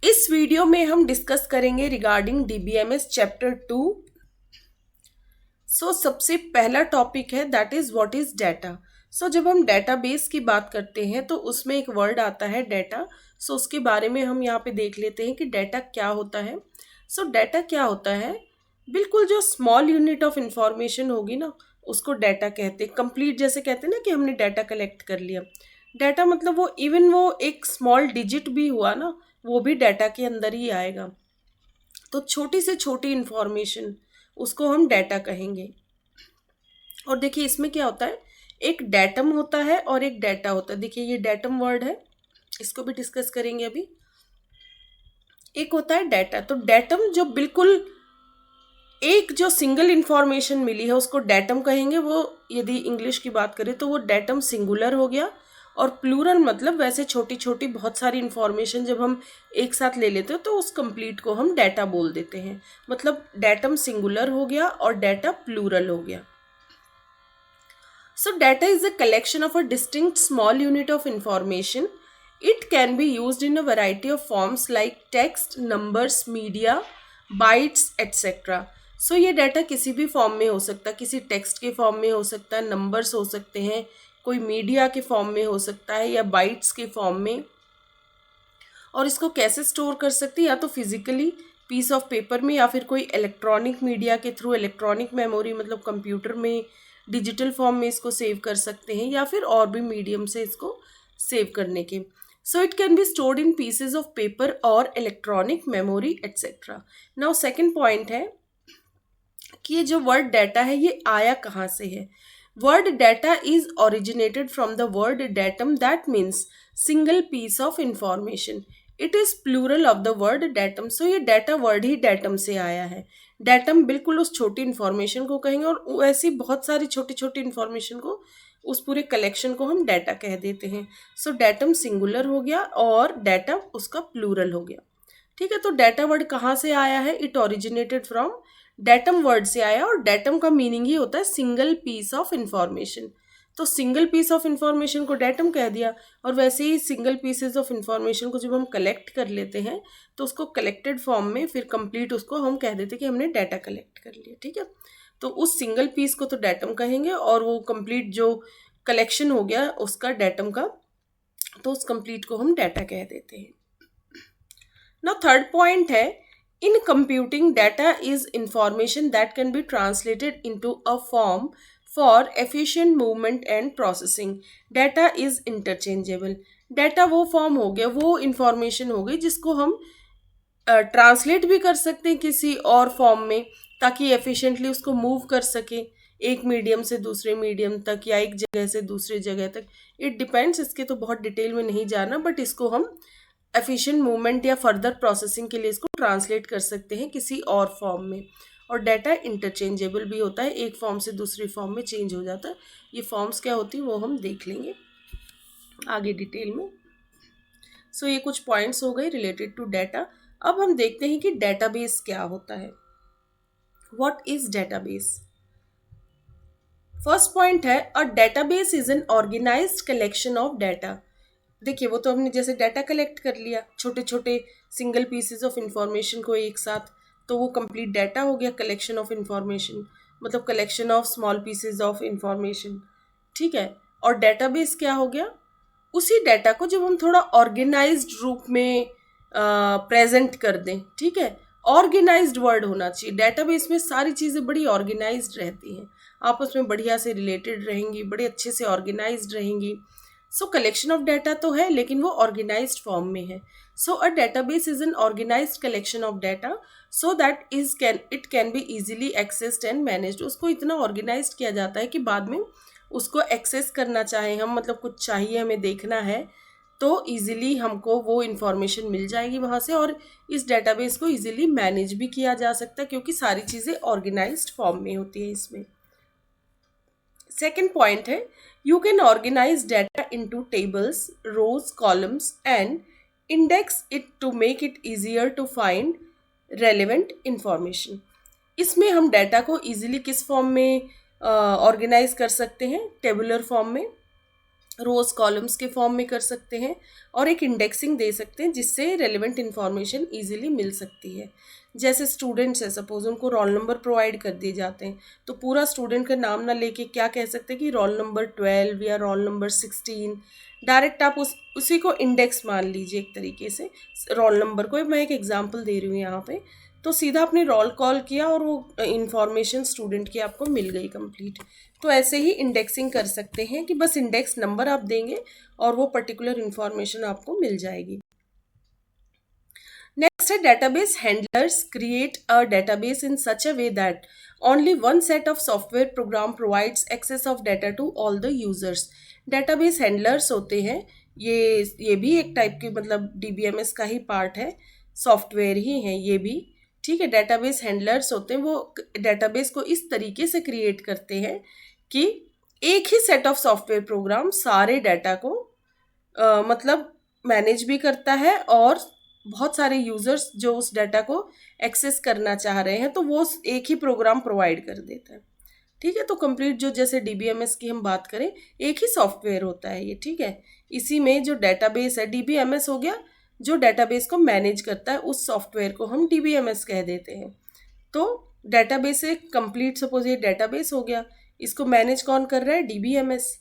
इस वीडियो में हम डिस्कस करेंगे रिगार्डिंग डीबीएमएस चैप्टर 2। सबसे पहला टॉपिक है that is what is data. जब हम डेटाबेस की बात करते हैं तो उसमें एक वर्ड आता है डाटा। उसके बारे में हम यहाँ पे देख लेते हैं कि डाटा क्या होता है। डाटा क्या होता है, बिल्कुल जो स्मॉल यूनिट ऑफ इंफॉर्मेशन होगी ना उसको डाटा कहते हैं। कंप्लीट जैसे कहते हैं ना कि हमने डाटा कलेक्ट कर लिया। डाटा मतलब वो इवन वो एक स्मॉल डिजिट भी हुआ ना वो भी डाटा के अंदर ही आएगा। तो छोटी से छोटी इंफॉर्मेशन उसको हम डाटा कहेंगे। और देखिए इसमें क्या होता है, एक डेटम होता है और एक डाटा होता है। देखिए ये डेटम वर्ड है, इसको भी डिस्कस करेंगे अभी। एक होता है डाटा। तो डेटम जो बिल्कुल एक जो सिंगल इंफॉर्मेशन मिली है उसको डेटम कहेंगे। वो यदि इंग्लिश की बात करें तो वो डेटम सिंगुलर हो गया। और प्लूरल मतलब वैसे छोटी छोटी बहुत सारी इंफॉर्मेशन जब हम एक साथ ले लेते हो तो उस कंप्लीट को हम डाटा बोल देते हैं। मतलब डेटम सिंगुलर हो गया और डाटा प्लूरल हो गया। So data is a collection of a distinct small unit of information. It can be used in a variety of forms like text, numbers, media, bytes, etc. ये data किसी भी form में हो सकता है, किसी टेक्स्ट के फॉर्म में हो सकता है, नंबर्स हो सकते हैं, कोई मीडिया के फॉर्म में हो सकता है या बाइट्स के फॉर्म में। और इसको कैसे स्टोर कर सकते हैं, या तो फिजिकली पीस ऑफ पेपर में या फिर कोई इलेक्ट्रॉनिक मीडिया के थ्रू, इलेक्ट्रॉनिक मेमोरी मतलब कंप्यूटर में डिजिटल फॉर्म में इसको सेव कर सकते हैं, या फिर और भी मीडियम से इसको सेव करने के। It can be stored in pieces of paper or electronic memory etcetera. Now second point है कि ये जो वर्ड डाटा है ये आया कहाँ से है। Word data is originated from the word datum, that means single piece of information. It is plural of the word datum. ये डाटा वर्ड ही डेटम से आया है। डेटम बिल्कुल उस छोटी इंफॉर्मेशन को कहेंगे, और ऐसी बहुत सारी छोटी छोटी इंफॉर्मेशन को, उस पूरे कलेक्शन को हम डाटा कह देते हैं। डेटम सिंगुलर हो गया और डाटा उसका प्लूरल हो गया। ठीक है, तो डाटा वर्ड कहाँ से आया है, it originated from datum word से आया। और डेटम का मीनिंग ही होता है सिंगल पीस ऑफ इंफॉर्मेशन। तो सिंगल पीस ऑफ इंफॉर्मेशन को डेटम कह दिया। और वैसे ही सिंगल पीसेस ऑफ इंफॉर्मेशन को जब हम कलेक्ट कर लेते हैं तो उसको कलेक्टेड फॉर्म में फिर कंप्लीट उसको हम कह देते हैं कि हमने डाटा कलेक्ट कर लिया। ठीक है, तो उस सिंगल पीस को तो डेटम कहेंगे, और वो कंप्लीट जो कलेक्शन हो गया उसका डेटम का, तो उस कंप्लीट को हम डाटा कह देते हैं। नाउ थर्ड पॉइंट है, in computing data is information that can be translated into a form for efficient movement and processing. Data is interchangeable. Data वो फॉर्म हो गया, वो इंफॉर्मेशन हो गई जिसको हम ट्रांसलेट भी कर सकते हैं किसी और फॉर्म में, ताकि एफिशिएंटली उसको मूव कर सके एक मीडियम से दूसरे मीडियम तक या एक जगह से दूसरी जगह तक। इट डिपेंड्स, इसके तो बहुत डिटेल में नहीं जाना, बट इसको हम एफिशिएंट मूवमेंट या फर्दर प्रोसेसिंग के लिए इसको ट्रांसलेट कर सकते हैं किसी और फॉर्म में। और डाटा इंटरचेंजेबल भी होता है, एक फॉर्म से दूसरी फॉर्म में चेंज हो जाता है। ये फॉर्म्स क्या होती है वो हम देख लेंगे आगे डिटेल में। ये कुछ पॉइंट्स हो गए रिलेटेड टू डाटा। अब हम देखते हैं कि डेटाबेस क्या होता है। What is database? First point है, a database is an organised collection of data. देखिए वो तो हमने जैसे डाटा कलेक्ट कर लिया छोटे छोटे सिंगल पीसेस ऑफ इंफॉर्मेशन को एक साथ, तो वो कंप्लीट डाटा हो गया। कलेक्शन ऑफ इंफॉर्मेशन मतलब collection of small pieces of information. ठीक है, और डेटाबेस क्या हो गया, उसी डाटा को जब हम थोड़ा ऑर्गेनाइज्ड रूप में प्रेजेंट कर दें। ठीक है, ऑर्गेनाइज्ड वर्ड होना चाहिए। डेटाबेस में सारी चीज़ें बड़ी ऑर्गेनाइज्ड रहती हैं, आपस में बढ़िया से रिलेटेड रहेंगी, बड़े अच्छे से ऑर्गेनाइज्ड रहेंगी। कलेक्शन ऑफ डाटा तो है लेकिन वो ऑर्गेनाइज्ड फॉर्म में है। A database is an organised collection of data so that it can be easily accessed and managed. उसको इतना ऑर्गेनाइज्ड किया जाता है कि बाद में उसको एक्सेस करना चाहें हम, मतलब कुछ चाहिए हमें देखना है तो इजीली हमको वो इंफॉर्मेशन मिल जाएगी वहाँ से, और इस डेटाबेस को इजीली मैनेज भी किया जा सकता है क्योंकि सारी चीज़ें ऑर्गेनाइज्ड फॉर्म में होती है इसमें। सेकेंड पॉइंट है, you can organize data into tables, rows, columns and index it to make it easier to find relevant information. इसमें हम डाटा को इजीली किस फॉर्म में ऑर्गेनाइज कर सकते हैं, टेबुलर फॉर्म में। रोज कॉलम्स के फॉर्म में कर सकते हैं और एक इंडेक्सिंग दे सकते हैं जिससे रेलिवेंट इन्फॉर्मेशन इजीली मिल सकती है। जैसे स्टूडेंट्स है, सपोज उनको रोल नंबर प्रोवाइड कर दिए जाते हैं, तो पूरा स्टूडेंट का नाम ना लेके क्या कह सकते हैं कि रोल नंबर 12 या रोल नंबर 16। डायरेक्ट आप उसी को इंडेक्स मान लीजिए एक तरीके से, रोल नंबर को मैं एक एग्जांपल दे रही हूँ यहाँ पे। तो सीधा आपने रोल कॉल किया और वो इंफॉर्मेशन स्टूडेंट की आपको मिल गई कंप्लीट। तो ऐसे ही इंडेक्सिंग कर सकते हैं कि बस इंडेक्स नंबर आप देंगे और वो पर्टिकुलर इंफॉर्मेशन आपको मिल जाएगी। Next है database handlers create a database in such a way that only one set of software program provides access of data to all the users. Database handlers होते हैं, ये भी एक टाइप की मतलब DBMS का ही पार्ट है, सॉफ्टवेयर ही है ये भी, ठीक है। डेटाबेस हैंडलर्स होते हैं, वो डेटाबेस को इस तरीके से क्रिएट करते हैं कि एक ही सेट ऑफ सॉफ्टवेयर प्रोग्राम सारे डाटा को मतलब मैनेज भी करता है और बहुत सारे यूजर्स जो उस डाटा को एक्सेस करना चाह रहे हैं तो वो एक ही प्रोग्राम प्रोवाइड कर देता है, ठीक है। तो कंप्लीट जो जैसे डीबीएमएस की हम बात करें, एक ही सॉफ्टवेयर होता है ये, ठीक है। इसी में जो डेटाबेस है, डीबीएमएस हो गया जो डेटाबेस को मैनेज करता है, उस सॉफ्टवेयर को हम डीबीएमएस कह देते हैं। तो डेटाबेस एक कंप्लीट, सपोज ये डेटाबेस हो गया, इसको मैनेज कौन कर रहा है, डीबीएमएस।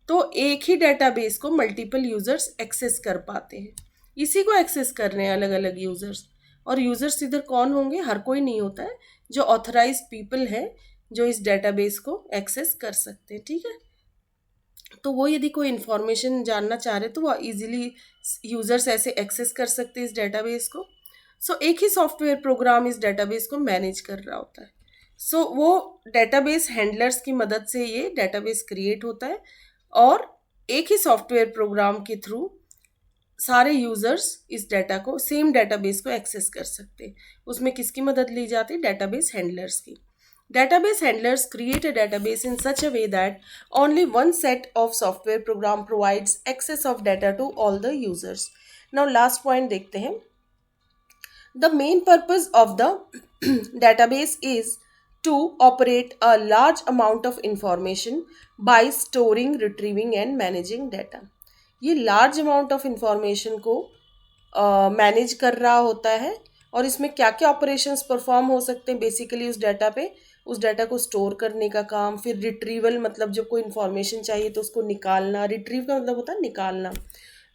तो एक ही डेटाबेस को मल्टीपल यूजर्स एक्सेस कर पाते हैं, इसी को एक्सेस कर रहे हैं अलग अलग यूजर्स। और यूजर्स इधर कौन होंगे, हर कोई नहीं होता है, जो ऑथराइज्ड पीपल है जो इस डेटाबेस को एक्सेस कर सकते हैं, ठीक है। तो वो यदि कोई इन्फॉर्मेशन जानना चाह रहे तो वो इजीली यूजर्स ऐसे एक्सेस कर सकते हैं इस डेटाबेस को। सो एक ही सॉफ्टवेयर प्रोग्राम इस डेटाबेस को मैनेज कर रहा होता है। सो वो डेटाबेस हैंडलर्स की मदद से ये डेटाबेस क्रिएट होता है और एक ही सॉफ्टवेयर प्रोग्राम के थ्रू सारे यूजर्स इस डाटा को, सेम डेटाबेस को एक्सेस कर सकते हैं। उसमें किसकी मदद ली जाती है, डेटाबेस हैंडलर्स की। Database handlers create a database in such a way that only one set of software program provides access of data to all the users. Now last point देखते हैं। The main purpose of the database is to operate a large amount of information by storing, retrieving and managing data. ये large amount of information को manage कर रहा होता है और इसमें क्या क्या ऑपरेशंस परफॉर्म हो सकते हैं बेसिकली उस डाटा पे, उस डाटा को स्टोर करने का काम, फिर रिट्रीवल मतलब जब कोई इन्फॉर्मेशन चाहिए तो उसको निकालना, रिट्रीव का मतलब होता है निकालना।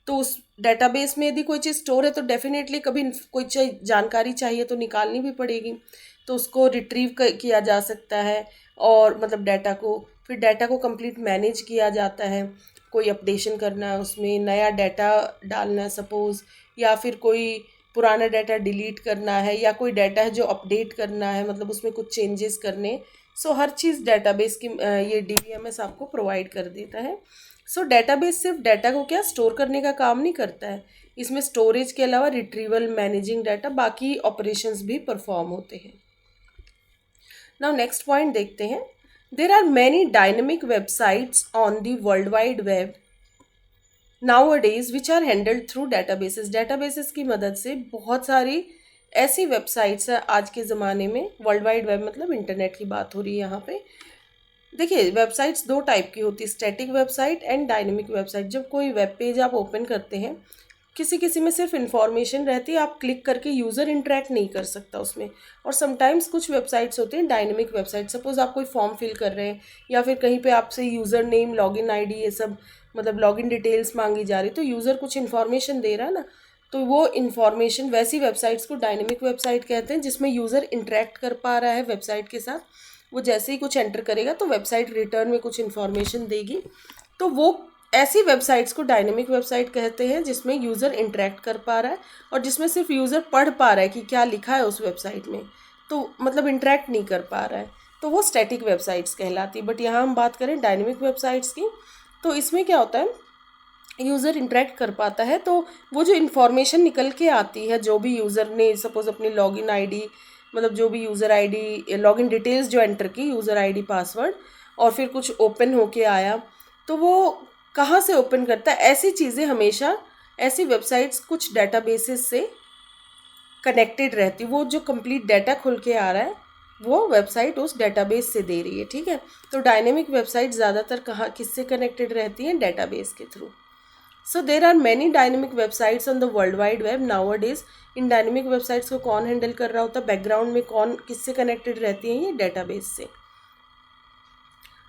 तो उस डेटाबेस में यदि कोई चीज़ स्टोर है तो डेफिनेटली कभी कोई जानकारी चाहिए तो निकालनी भी पड़ेगी, तो उसको रिट्रीव किया जा सकता है और मतलब डाटा को, फिर डाटा को कंप्लीट मैनेज किया जाता है। कोई अपडेशन करना है, उसमें नया डाटा डालना है सपोज़, या फिर कोई पुराना डाटा डिलीट करना है, या कोई डाटा है जो अपडेट करना है मतलब उसमें कुछ चेंजेस करने। सो हर चीज़ डेटाबेस की ये डीबीएमएस आपको प्रोवाइड कर देता है। सो डेटाबेस सिर्फ डाटा को क्या स्टोर करने का काम नहीं करता है, इसमें स्टोरेज के अलावा रिट्रीवल, मैनेजिंग डाटा, बाकी ऑपरेशंस भी परफॉर्म होते हैं। नाउ नेक्स्ट पॉइंट देखते हैं। There are many dynamic websites on the world wide web nowadays which are handled through databases. Databases की मदद से बहुत सारी ऐसी वेबसाइट्स है आज के ज़माने में, वर्ल्ड वाइड वेब मतलब इंटरनेट की बात हो रही है यहाँ पे। देखिए वेबसाइट्स दो टाइप की होती है, static website and dynamic website. जब कोई वेब पेज आप ओपन करते हैं, किसी किसी में सिर्फ इन्फॉर्मेशन रहती है, आप क्लिक करके यूज़र इंटरेक्ट नहीं कर सकता उसमें। और समटाइम्स कुछ वेबसाइट्स होती हैं डायनेमिक वेबसाइट, सपोज आप कोई फॉर्म फिल कर रहे हैं या फिर कहीं पे आपसे यूज़र नेम, लॉगिन आईडी, ये सब मतलब लॉगिन डिटेल्स मांगी जा रही, तो यूज़र कुछ इन्फॉर्मेशन दे रहा है ना, तो वो इन्फॉर्मेशन, वैसी वेबसाइट्स को डायनेमिक वेबसाइट कहते हैं जिसमें यूज़र इंटरेक्ट कर पा रहा है वेबसाइट के साथ। वो जैसे ही कुछ एंटर करेगा तो वेबसाइट रिटर्न में कुछ इन्फॉर्मेशन देगी, तो वो ऐसी वेबसाइट्स को डायनेमिक वेबसाइट कहते हैं जिसमें यूज़र इंटरेक्ट कर पा रहा है और जिसमें सिर्फ यूज़र पढ़ पा रहा है कि क्या लिखा है उस वेबसाइट में, तो मतलब इंटरेक्ट नहीं कर पा रहा है, तो वो स्टैटिक वेबसाइट्स कहलाती है। बट यहाँ हम बात करें डायनेमिक वेबसाइट्स की, तो इसमें क्या होता है, यूज़र इंटरेक्ट कर पाता है, तो वो जो इन्फॉर्मेशन निकल के आती है, जो भी यूज़र ने सपोज़ अपनी लॉगिन आईडी मतलब जो भी यूज़र आईडी, लॉगिन डिटेल्स जो एंटर की, यूज़र आईडी, पासवर्ड, और फिर कुछ ओपन होके आया, तो वो कहाँ से ओपन करता है, ऐसी चीज़ें हमेशा, ऐसी वेबसाइट्स कुछ डेटाबेसेस से कनेक्टेड रहती। वो जो कंप्लीट डाटा खुल के आ रहा है वो वेबसाइट उस डेटाबेस से दे रही है, ठीक है। तो डायनेमिक वेबसाइट ज़्यादातर कहाँ किससे कनेक्टेड रहती हैं, डेटाबेस के through. So there are many dynamic websites on the world wide web nowadays. इन डायनेमिक वेबसाइट्स को कौन हैंडल कर रहा होता है, बैकग्राउंड में कौन किससे कनेक्टेड रहती हैं, ये डेटाबेस से।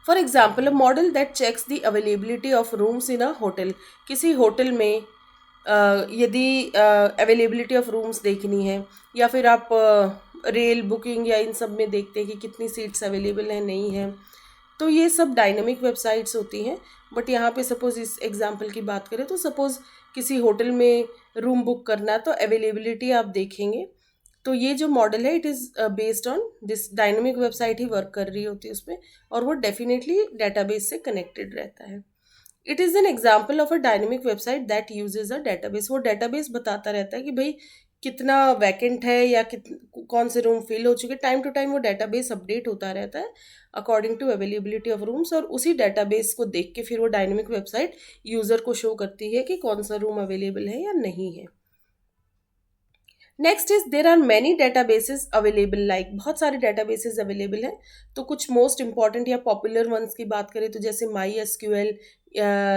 For example a model that checks the availability of rooms in a hotel. किसी होटल में यदि अवेलेबिलिटी ऑफ रूम्स देखनी है, या फिर आप रेल बुकिंग या इन सब में देखते हैं कि कितनी सीट्स अवेलेबल हैं नहीं हैं, तो ये सब डायनेमिक वेबसाइट्स होती हैं। बट यहाँ पे सपोज़ इस एग्जांपल की बात करें तो सपोज़ किसी होटल में रूम बुक करना है तो अवेलेबिलिटी आप देखेंगे, तो ये जो मॉडल है it is based on this dynamic website he work कर रही होती है उसमें, और वो डेफिनेटली डेटाबेस से कनेक्टेड रहता है। It is an example of a dynamic website that usage a database. वो डेटाबेस बताता रहता है कि भाई कितना वैकेंट है या कौन से रूम फिल हो चुके, टाइम टू टाइम वो डेटाबेस अपडेट होता रहता है according to availability of rooms, और उसी डेटाबेस को देख के फिर वो डायनेमिक वेबसाइट यूज़र को शो करती है कि कौन सा रूम अवेलेबल है या नहीं है। Next is there are many databases available, like बहुत सारे डेटाबेसेस अवेलेबल हैं। तो कुछ मोस्ट इंपॉर्टेंट या पॉपुलर वंस की बात करें तो जैसे MySQL,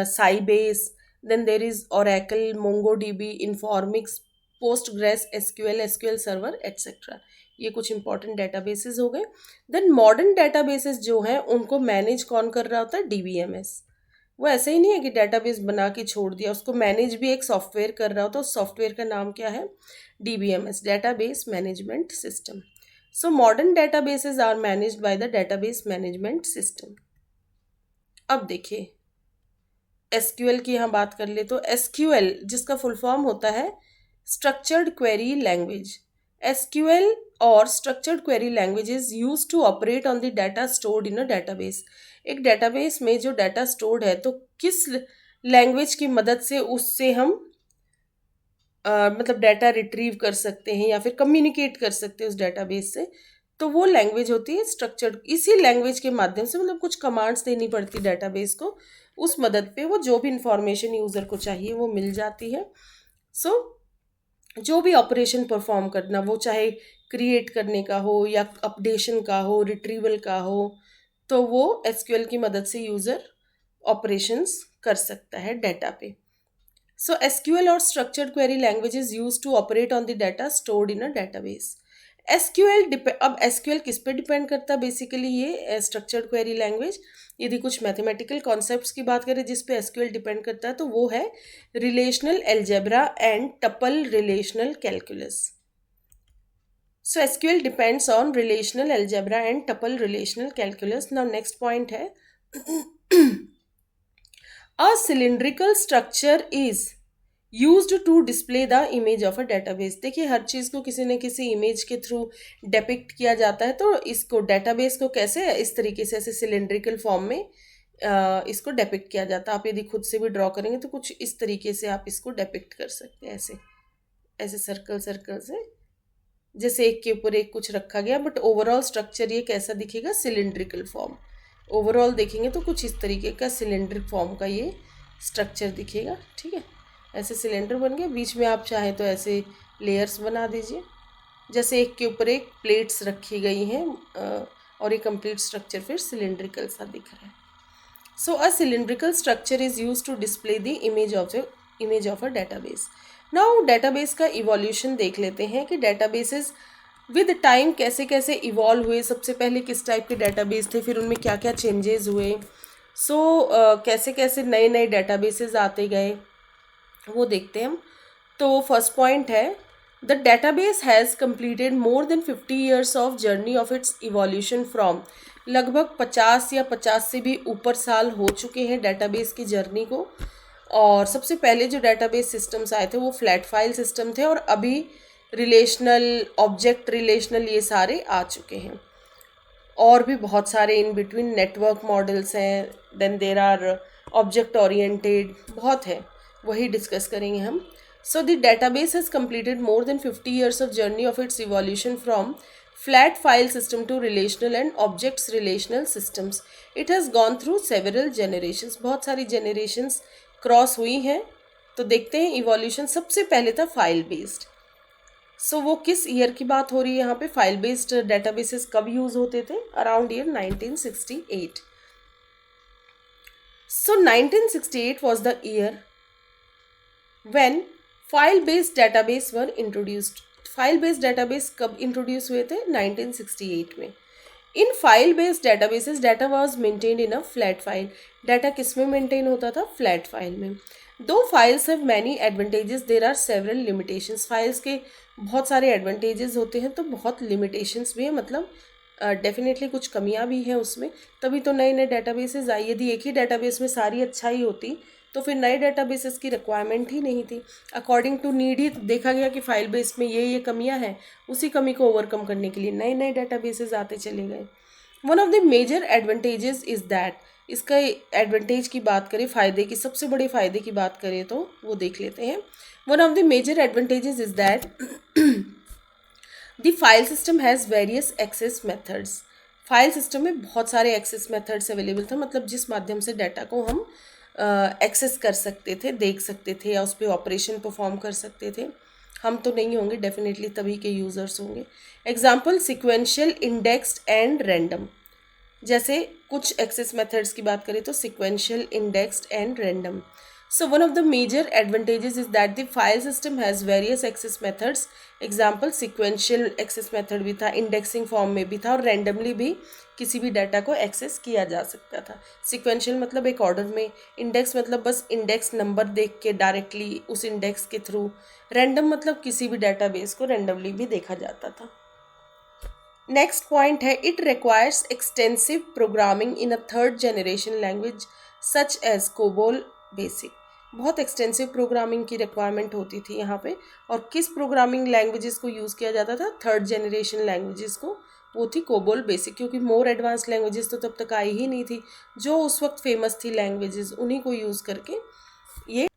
Sybase, then there is Oracle, MongoDB, Informix, PostgreSQL, SQL server etcetera. ये कुछ इंपॉर्टेंट डेटाबेसेस हो गए। देन मॉडर्न डेटाबेसेस जो हैं उनको मैनेज कौन कर रहा होता है, डीबीएमएस। वो ऐसे ही नहीं है कि डेटाबेस बना के छोड़ दिया, उसको मैनेज भी एक सॉफ्टवेयर कर रहा होता है। उस सॉफ्टवेयर का नाम क्या है, DBMS, Database Management System. So modern databases are managed by the Database Management System. अब देखिए SQL की यहाँ बात कर ले तो SQL जिसका फुल फॉर्म होता है स्ट्रक्चर्ड क्वेरी लैंग्वेज। SQL और structured query language is use to operate on the data stored in a database. एक डेटाबेस में जो डाटा स्टोर्ड है तो किस लैंग्वेज की मदद से उससे हम मतलब डाटा रिट्रीव कर सकते हैं या फिर कम्युनिकेट कर सकते हैं उस डेटाबेस से, तो वो लैंग्वेज होती है स्ट्रक्चर्ड। इसी लैंग्वेज के माध्यम से मतलब कुछ कमांड्स देनी पड़ती डेटाबेस को, उस मदद पे वो जो भी इंफॉर्मेशन यूज़र को चाहिए वो मिल जाती है। सो जो भी ऑपरेशन परफॉर्म करना, वो चाहे क्रिएट करने का हो या अपडेशन का हो, रिट्रीवल का हो, तो वो एसक्यूएल की मदद से यूज़र ऑपरेशंस कर सकता है डाटा पे। So SQL or structured query language is used to operate on the data stored in a database. अब SQL किस पे डिपेंड करता है बेसिकली, ये स्ट्रक्चर्ड क्वेरी लैंग्वेज। यदि कुछ मैथमेटिकल कॉन्सेप्ट्स की बात करें जिस पे SQL डिपेंड करता है तो वो है relational algebra and tuple relational calculus. So SQL depends on relational algebra and tuple relational calculus. Now next point है A cylindrical structure is used to display the image of a database। देखिए हर चीज़ को किसी न किसी image के through depict किया जाता है, तो इसको डेटाबेस को कैसे इस तरीके से ऐसे सिलेंड्रिकल फॉर्म में इसको डेपिक्ट किया जाता है। आप यदि खुद से भी ड्रॉ करेंगे तो कुछ इस तरीके से आप इसको डेपिक्ट कर सकते हैं, ऐसे ऐसे सर्कल सर्कल से, जैसे एक के ऊपर एक कुछ रखा गया, बट ओवरऑल स्ट्रक्चर ये कैसा दिखेगा, सिलेंड्रिकल फॉर्म। ओवरऑल देखेंगे तो कुछ इस तरीके का सिलेंडर फॉर्म का ये स्ट्रक्चर दिखेगा, ठीक है। ऐसे सिलेंडर बन गया, बीच में आप चाहें तो ऐसे लेयर्स बना दीजिए, जैसे एक के ऊपर एक प्लेट्स रखी गई हैं, और ये कंप्लीट स्ट्रक्चर फिर सिलेंड्रिकल सा दिख रहा है। So a cylindrical structure is use to display the image of a database. Now database का इवोल्यूशन देख लेते हैं कि डेटाबेसेस विद टाइम कैसे कैसे इवॉल्व हुए। सबसे पहले किस टाइप के डेटाबेस थे, फिर उनमें क्या क्या चेंजेस हुए, कैसे कैसे नए नए डेटाबेसेस आते गए, वो देखते हैं हम। तो फर्स्ट पॉइंट है the database has completed more than 50 years of journey of its evolution from. लगभग 50 या 50 से भी ऊपर साल हो चुके हैं डेटाबेस की जर्नी को। और सबसे पहले जो डेटाबेस सिस्टम्स आए थे वो फ्लैट फाइल सिस्टम थे, और अभी रिलेशनल, ऑब्जेक्ट रिलेशनल, ये सारे आ चुके हैं। और भी बहुत सारे इन बिटवीन नेटवर्क मॉडल्स हैं, then there are object oriented, बहुत है, वही डिस्कस करेंगे हम। So the database has completed more than 50 years of journey of its evolution from flat file system to relational and objects relational systems. It has gone through several generations, बहुत सारी generations cross हुई हैं। तो देखते हैं evolution. सबसे पहले था फाइल बेस्ड। सो वो किस ईयर की बात हो रही है यहाँ पे? फाइल बेस्ड डेटाबेसेस कब यूज होते थे? Around year 1968. So 1968 was the year when file based database were introduced. File based database कब इंट्रोड्यूस हुए थे? 1968 में. In file based databases data was maintained in a flat file. Data किस में maintain होता था? फ्लैट फाइल में. Though files have many advantages, there are several limitations. Files के बहुत सारे एडवांटेजेस होते हैं तो बहुत लिमिटेशंस भी है, मतलब डेफिनेटली कुछ कमियां भी हैं उसमें. तभी तो नए नए डेटाबेसेस आई. यदि एक ही डेटाबेस में सारी अच्छाई होती तो फिर नए डेटाबेसेस की रिक्वायरमेंट ही नहीं थी. अकॉर्डिंग टू नीड ही देखा गया कि फाइल बेस में ये कमियां हैं, उसी कमी को ओवरकम करने के लिए नए नए डेटाबेसेस आते चले गए. One of the major advantages is that, इसका एडवांटेज की बात करें, फ़ायदे की, सबसे बड़े फ़ायदे की बात करें तो वो देख लेते हैं. One of the major advantages is that the file system has various access methods. File system में बहुत सारे एक्सेस मेथड्स अवेलेबल थे, मतलब जिस माध्यम से डाटा को हम एक्सेस कर सकते थे, देख सकते थे या उस पर ऑपरेशन परफॉर्म कर सकते थे. हम तो नहीं होंगे, डेफिनेटली तभी के यूज़र्स होंगे. Example sequential, indexed and random. जैसे कुछ एक्सेस मेथड्स की बात करें तो sequential, indexed and random. So one of the major advantages is that the file system has various access methods. Example sequential access method भी था, indexing form में भी था और रैंडमली भी किसी भी डाटा को एक्सेस किया जा सकता था. सिक्वेंशियल मतलब एक ऑर्डर में, इंडेक्स मतलब बस इंडेक्स नंबर देख के डायरेक्टली उस इंडेक्स के थ्रू, रैंडम मतलब किसी भी डाटाबेस को रैंडमली भी देखा जाता था. नेक्स्ट पॉइंट है, it requires extensive programming in a third generation language such as COBOL BASIC. बहुत एक्सटेंसिव प्रोग्रामिंग की रिक्वायरमेंट होती थी यहाँ पे. और किस प्रोग्रामिंग लैंग्वेजेस को यूज़ किया जाता था? थर्ड जनरेशन लैंग्वेजेस को. वो थी कोबोल बेसिक, क्योंकि मोर एडवांस लैंग्वेजेस तो तब तक आई ही नहीं थी. जो उस वक्त फेमस थी लैंग्वेजेस, उन्हीं को यूज़ करके ये.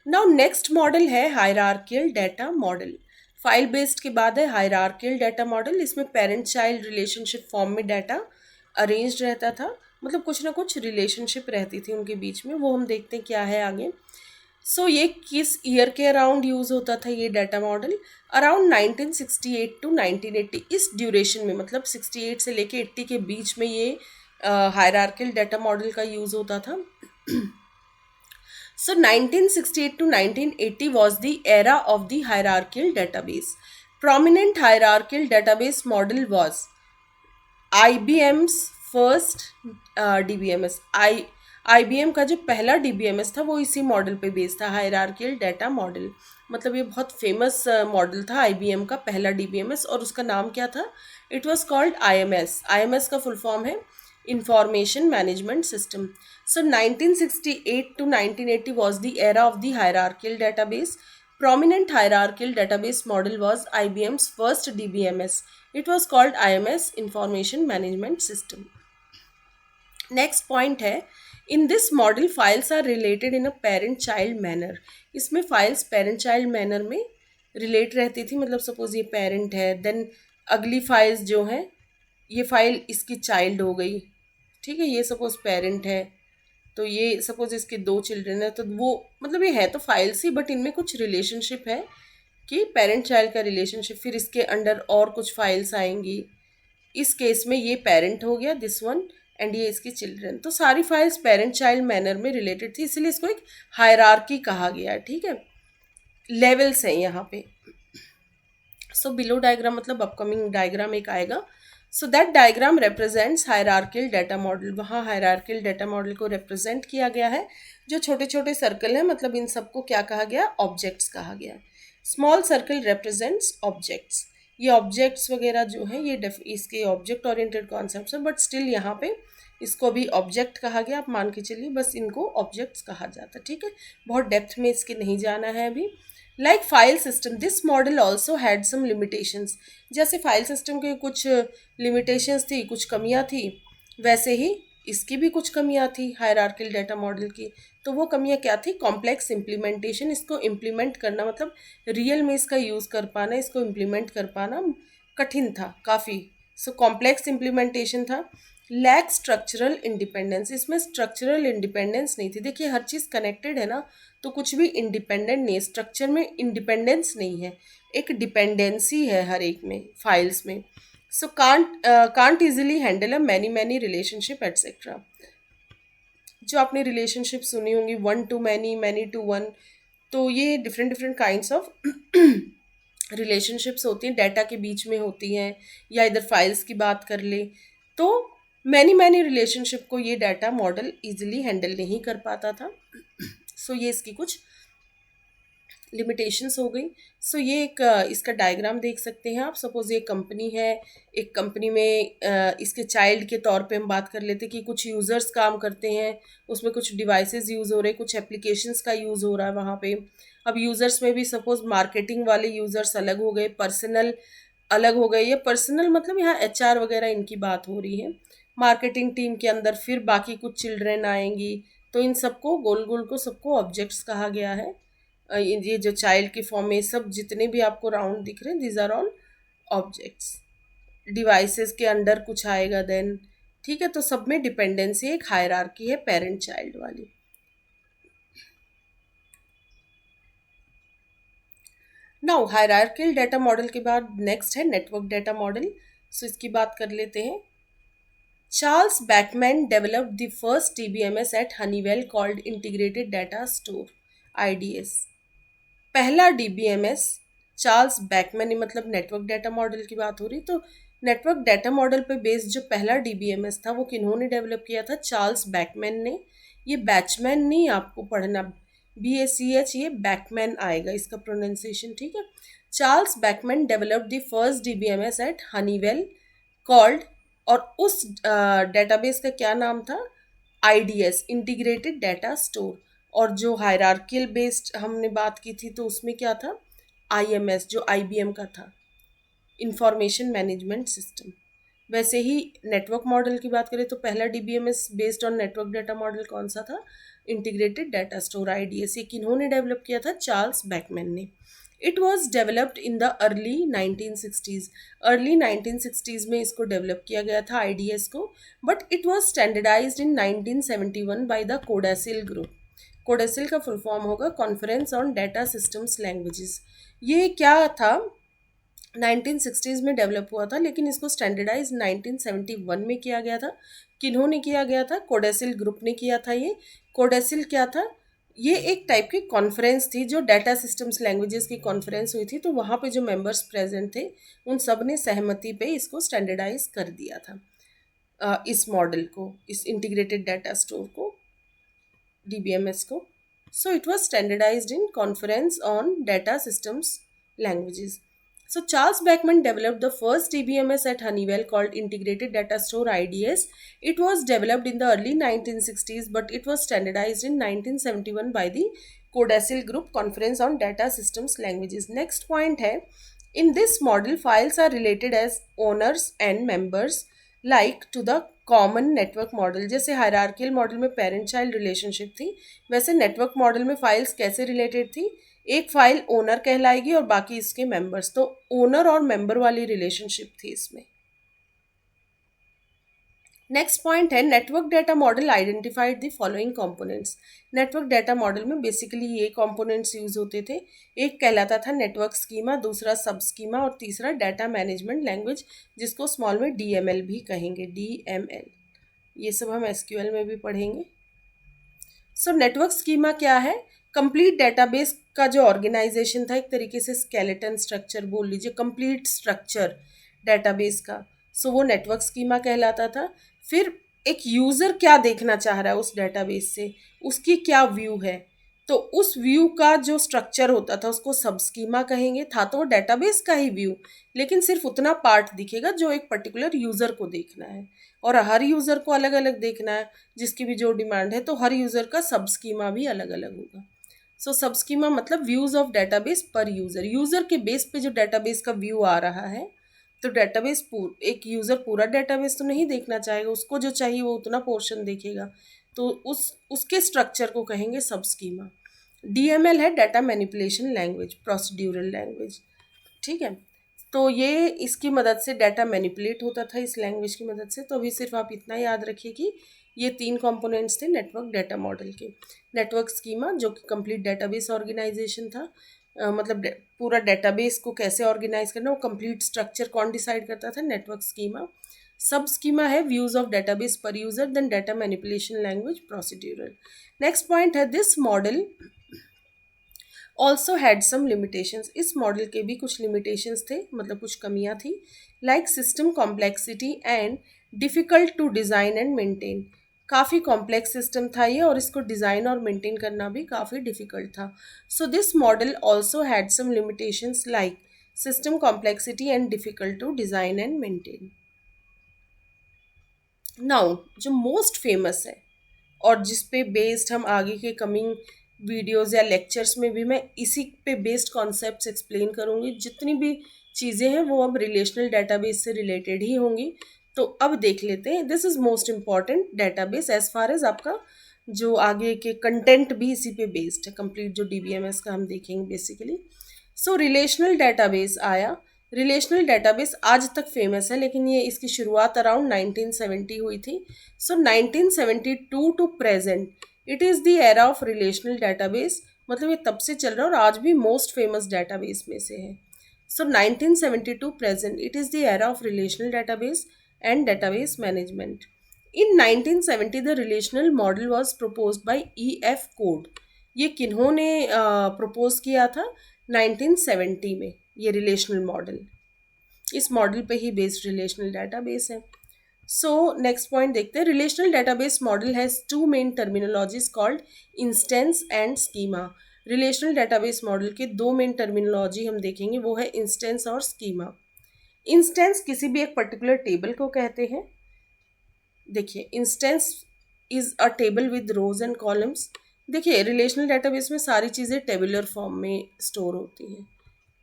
नाउ नेक्स्ट मॉडल है hierarchical data model. File based के बाद है हायरार्कियल डाटा मॉडल. इसमें पेरेंट चाइल्ड रिलेशनशिप फॉर्म में डाटा अरेंज्ड रहता था, मतलब कुछ ना कुछ रिलेशनशिप रहती थी उनके बीच में. वो हम देखते हैं क्या है आगे. सो ये किस ईयर के अराउंड यूज़ होता था ये डाटा मॉडल? Around 1968 to 1980. इस ड्यूरेशन में, मतलब 68 से लेके 80 के बीच में ये हायरार्कियल डाटा मॉडल का यूज़ होता था. So 1968 to 1980 was the era of the hierarchical database. Prominent hierarchical database model was IBM's first DBMS. IBM का जो पहला DBMS था वो इसी मॉडल पे बेस्ड था, हायरार्कियल डाटा मॉडल. मतलब ये बहुत फेमस मॉडल था IBM का पहला DBMS. और उसका नाम क्या था? It was called IMS. IMS का फुल फॉर्म है Information Management System. So 1968 to 1980 was the era of the hierarchical database. Prominent hierarchical database model was IBM's first DBMS. It was called IMS, Information Management System. Next point है, in this model files are related in a parent-child manner. इसमें files parent-child manner में relate रहती थी. मतलब suppose ये parent है, then अगली files जो हैं, ये फाइल इसकी चाइल्ड हो गई, ठीक है. ये सपोज पेरेंट है तो ये सपोज इसके दो चिल्ड्रन है, तो वो मतलब ये है तो फाइल्स ही, बट इनमें कुछ रिलेशनशिप है कि पेरेंट चाइल्ड का रिलेशनशिप. फिर इसके अंडर और कुछ फाइल्स आएंगी. इस केस में ये पेरेंट हो गया, दिस वन, एंड ये इसके चिल्ड्रन. तो सारी फाइल्स पेरेंट चाइल्ड मैनर में रिलेटेड थी, इसलिए इसको एक हायरार्की कहा गया. ठीक है, लेवल्स हैं यहाँ पे. सो बिलो डायग्राम मतलब अपकमिंग डायग्राम एक आएगा. So that diagram represents hierarchical data model. वहाँ हायरार्कियल डाटा मॉडल को रिप्रेजेंट किया गया है. जो छोटे छोटे सर्कल हैं, मतलब इन सबको क्या कहा गया? ऑब्जेक्ट्स कहा गया. Small circle represents objects. ये ऑब्जेक्ट्स वगैरह जो हैं ये इसके ऑब्जेक्ट ओरिएंटेड कॉन्सेप्ट्स हैं, बट स्टिल यहाँ पे इसको भी ऑब्जेक्ट कहा गया. आप मान के चलिए बस इनको ऑब्जेक्ट्स कहा जाता है. ठीक है, बहुत डेप्थ में इसके नहीं जाना है अभी. Like file system, this model also had some limitations. जैसे फाइल सिस्टम के कुछ लिमिटेशंस थी, कुछ कमियां थी, वैसे ही इसकी भी कुछ कमियां थी हायरार्कियल डाटा मॉडल की. तो वो कमियां क्या थी? Complex implementation. इसको इम्प्लीमेंट करना, मतलब रियल में इसका यूज़ कर पाना, इसको इम्प्लीमेंट कर पाना कठिन था काफ़ी. सो कॉम्प्लेक्स इम्प्लीमेंटेशन था. लैक स्ट्रक्चरल इंडिपेंडेंस, इसमें स्ट्रक्चरल इंडिपेंडेंस नहीं थी। देखिए हर चीज़ कनेक्टेड है ना, तो कुछ भी इंडिपेंडेंट नहीं है, स्ट्रक्चर में इंडिपेंडेंस नहीं है, एक डिपेंडेंसी है हर एक में, फाइल्स में। So can't easily handle a many many relationship etcetera. जो आपने रिलेशनशिप सुनी होंगी, one to many, many to one, तो ये different different kinds of relationships होती हैं, डाटा के बीच में होती हैं, या इधर फाइल्स की बात कर ले, तो मैनी मैनी रिलेशनशिप को ये डाटा मॉडल इजीली हैंडल नहीं कर पाता था। सो ये इसकी कुछ लिमिटेशंस हो गई। सो ये एक इसका डायग्राम देख सकते हैं आप। सपोज ये कंपनी है, एक कंपनी में इसके चाइल्ड के तौर पे हम बात कर लेते हैं कि कुछ यूज़र्स काम करते हैं, उसमें कुछ डिवाइसेस यूज़ हो रहे हैं, कुछ एप्लीकेशंस का यूज़ हो रहा है वहाँ पे। अब यूज़र्स में भी सपोज मार्केटिंग वाले यूज़र्स अलग हो गए, पर्सनल अलग हो गए, या पर्सनल मतलब यहाँ एचआर वगैरह इनकी बात हो रही है। मार्केटिंग टीम के अंदर फिर बाकी कुछ चिल्ड्रेन आएंगी, तो इन सबको गोल गोल को सबको ऑब्जेक्ट्स कहा गया है। ये जो चाइल्ड की फॉर्म में सब जितने भी आपको राउंड दिख रहे हैं, these are all objects. Devices के अंडर कुछ आएगा देन, ठीक है। तो सब में डिपेंडेंसी, एक हायरार्की है पेरेंट चाइल्ड वाली। नाउ हायरार्कियल डाटा मॉडल के बाद नेक्स्ट है नेटवर्क डाटा मॉडल। सो इसकी बात कर लेते हैं। Charles Bachman developed the first DBMS at Honeywell called Integrated Data Store, IDS। पहला डीबीएमएस चार्ल्स बैकमैन, मतलब नेटवर्क डाटा मॉडल की बात हो रही, तो नेटवर्क डाटा मॉडल पे बेस्ड जो पहला डीबीएमएस था वो किन्होंने डेवलप किया था? चार्ल्स बैकमैन ने। ये बैचमैन नहीं आपको पढ़ना, BACH, ये बैकमैन आएगा इसका प्रोनाउंसिएशन, ठीक है। Charles Bachman developed the first DBMS at Honeywell called, और उस डेटाबेस का क्या नाम था? IDS, integrated data store. और जो हायरार्कियल बेस्ड हमने बात की थी तो उसमें क्या था? IMS, जो IBM का था, इंफॉर्मेशन मैनेजमेंट सिस्टम। वैसे ही नेटवर्क मॉडल की बात करें तो पहला DBMS based on network data model कौन सा था? Integrated data store, IDS। ये किन्होंने डेवलप किया था? चार्ल्स बैकमैन ने। It was developed in the early 1960s, early 1960s में इसको डेवलप किया गया था IDS को, but it was standardised in 1971 by the CODASYL group. CODASYL का फुल फॉर्म होगा conference on data systems languages. ये क्या था? 1960s में डेवलप हुआ था, लेकिन इसको स्टैंडर्डाइज 1971 में किया गया था। किन्होंने किया गया था? कोडासिल ग्रुप ने किया था। ये कोडासिल क्या था? ये एक टाइप की कॉन्फ्रेंस थी, जो डाटा सिस्टम्स लैंग्वेजेस की कॉन्फ्रेंस हुई थी, तो वहाँ पे जो मेंबर्स प्रेजेंट थे उन सब ने सहमति पे इसको स्टैंडर्डाइज कर दिया था, इस मॉडल को, इस इंटीग्रेटेड डाटा स्टोर को, DBMS को। So it was standardized in Conference on Data Systems Languages. So Charles Beckman developed the first DBMS at Honeywell called Integrated Data Store, IDS. It was developed in the early 1960s, but it was standardized in 1971 by the Codasil Group Conference on Data Systems Languages. Next point है, in this model files are related as owners and members like to the common network model. जैसे hierarchical model में parent child relationship थी, वैसे network model में files कैसे related थी? एक file owner कहलाएगी और बाकी इसके मेंबर्स, तो ओनर और मेंबर वाली रिलेशनशिप थी इसमें। नेक्स्ट पॉइंट है network data model identified the following components. Network data model में बेसिकली ये कंपोनेंट्स यूज होते थे। एक कहलाता था नेटवर्क स्कीमा, दूसरा सब स्कीमा, और तीसरा डाटा मैनेजमेंट लैंग्वेज, जिसको स्मॉल में DML भी कहेंगे, DML। ये सब हम SQL में भी पढ़ेंगे। सो नेटवर्क स्कीमा क्या है? कंप्लीट डेटाबेस का जो ऑर्गेनाइजेशन था, एक तरीके से स्केलेटन स्ट्रक्चर बोल लीजिए, कंप्लीट स्ट्रक्चर डेटाबेस का, सो वो नेटवर्क स्कीमा कहलाता था। फिर एक यूज़र क्या देखना चाह रहा है उस डेटाबेस से, उसकी क्या व्यू है, तो उस व्यू का जो स्ट्रक्चर होता था उसको सब स्कीमा कहेंगे। था तो वो डेटाबेस का ही व्यू, लेकिन सिर्फ उतना पार्ट दिखेगा जो एक पर्टिकुलर यूज़र को देखना है, और हर यूज़र को अलग अलग देखना है, जिसकी भी जो डिमांड है, तो हर यूज़र का सब स्कीमा भी अलग अलग होगा। सो सब स्कीमा मतलब व्यूज़ ऑफ डेटाबेस पर यूज़र, यूज़र के बेस पे जो डेटाबेस का व्यू आ रहा है। तो डेटाबेस एक यूज़र पूरा डेटाबेस तो नहीं देखना चाहेगा, उसको जो चाहिए वो उतना पोर्शन देखेगा, तो उसके स्ट्रक्चर को कहेंगे सब स्कीमा। DML है data manipulation language, procedural language, ठीक है। तो ये इसकी मदद से डाटा मैनिपुलेट होता था इस लैंग्वेज की मदद से। तो अभी सिर्फ आप इतना याद रखिए कि ये 3 कंपोनेंट्स थे नेटवर्क डाटा मॉडल के। नेटवर्क स्कीमा जो कि कंप्लीट डेटाबेस ऑर्गेनाइजेशन था, मतलब पूरा डेटाबेस को कैसे ऑर्गेनाइज करना, वो कंप्लीट स्ट्रक्चर कौन डिसाइड करता था, नेटवर्क स्कीमा। सब स्कीमा है views of database per user, then data manipulation language procedural. Next point है this model also had some limitations. इस मॉडल के भी कुछ लिमिटेशंस थे, मतलब कुछ कमियां थी, like system complexity and difficult to design and maintain. काफ़ी कॉम्प्लेक्स सिस्टम था ये, और इसको डिज़ाइन और मेंटेन करना भी काफ़ी डिफ़िकल्ट था। So this model also had some limitations like system complexity and difficult to design and maintain. Now जो मोस्ट फेमस है और जिस पे बेस्ड हम आगे के कमिंग वीडियोस या लेक्चर्स में भी मैं इसी पे बेस्ड कॉन्सेप्ट्स एक्सप्लेन करूँगी, जितनी भी चीज़ें हैं वो अब रिलेशनल डेटाबेस से रिलेटेड ही होंगी। तो अब देख लेते हैं, this is most important database as far as आपका जो आगे के कंटेंट भी इसी पे बेस्ड है, कंप्लीट जो डीबीएमएस का हम देखेंगे बेसिकली। सो रिलेशनल डेटाबेस आया। रिलेशनल डेटाबेस आज तक फेमस है, लेकिन ये इसकी शुरुआत अराउंड 1970 हुई थी। So 1972 to present it is the era of relational database, मतलब ये तब से चल रहा है और आज भी मोस्ट फेमस डेटाबेस में से है। सो 1972 present it is the era of relational database and database management. In 1970 the relational model was proposed by E.F. Code. ये किन्होंने प्रपोज किया था 1970 में, ये रिलेशनल मॉडल। इस मॉडल पे ही बेस्ड रिलेशनल डेटाबेस है। सो नेक्स्ट पॉइंट देखते हैं, relational database model has two main terminologies called instance and schema. Relational database model के दो मेन टर्मिनोलॉजी हम देखेंगे, वो है इंस्टेंस और स्कीमा। इंस्टेंस किसी भी एक पर्टिकुलर टेबल को कहते हैं। देखिए, instance is a table with rows and columns. देखिए, रिलेशनल डेटाबेस में सारी चीज़ें टेबुलर फॉर्म में स्टोर होती हैं।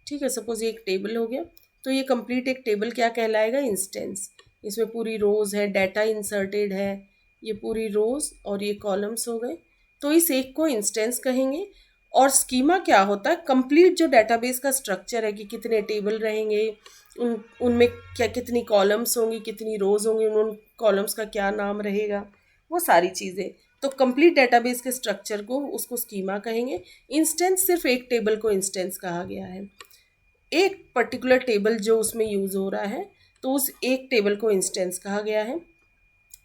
ठीक है, सपोज ये एक टेबल हो गया, तो ये कंप्लीट एक टेबल क्या कहलाएगा, इंस्टेंस। इसमें पूरी रोज है, डाटा इंसर्टेड है, ये पूरी रोज और ये कॉलम्स हो गए, तो इस एक को इंस्टेंस कहेंगे। और स्कीमा क्या होता है, कंप्लीट जो डेटाबेस का स्ट्रक्चर है कि कितने टेबल रहेंगे, उनमें क्या कितनी कॉलम्स होंगी, कितनी रोज होंगी, उन कॉलम्स का क्या नाम रहेगा, वो सारी चीज़ें। तो कंप्लीट डेटाबेस के स्ट्रक्चर को उसको स्कीमा कहेंगे। इंस्टेंस सिर्फ एक टेबल को इंस्टेंस कहा गया है, एक पर्टिकुलर टेबल जो उसमें यूज़ हो रहा है, तो उस एक टेबल को इंस्टेंस कहा गया है।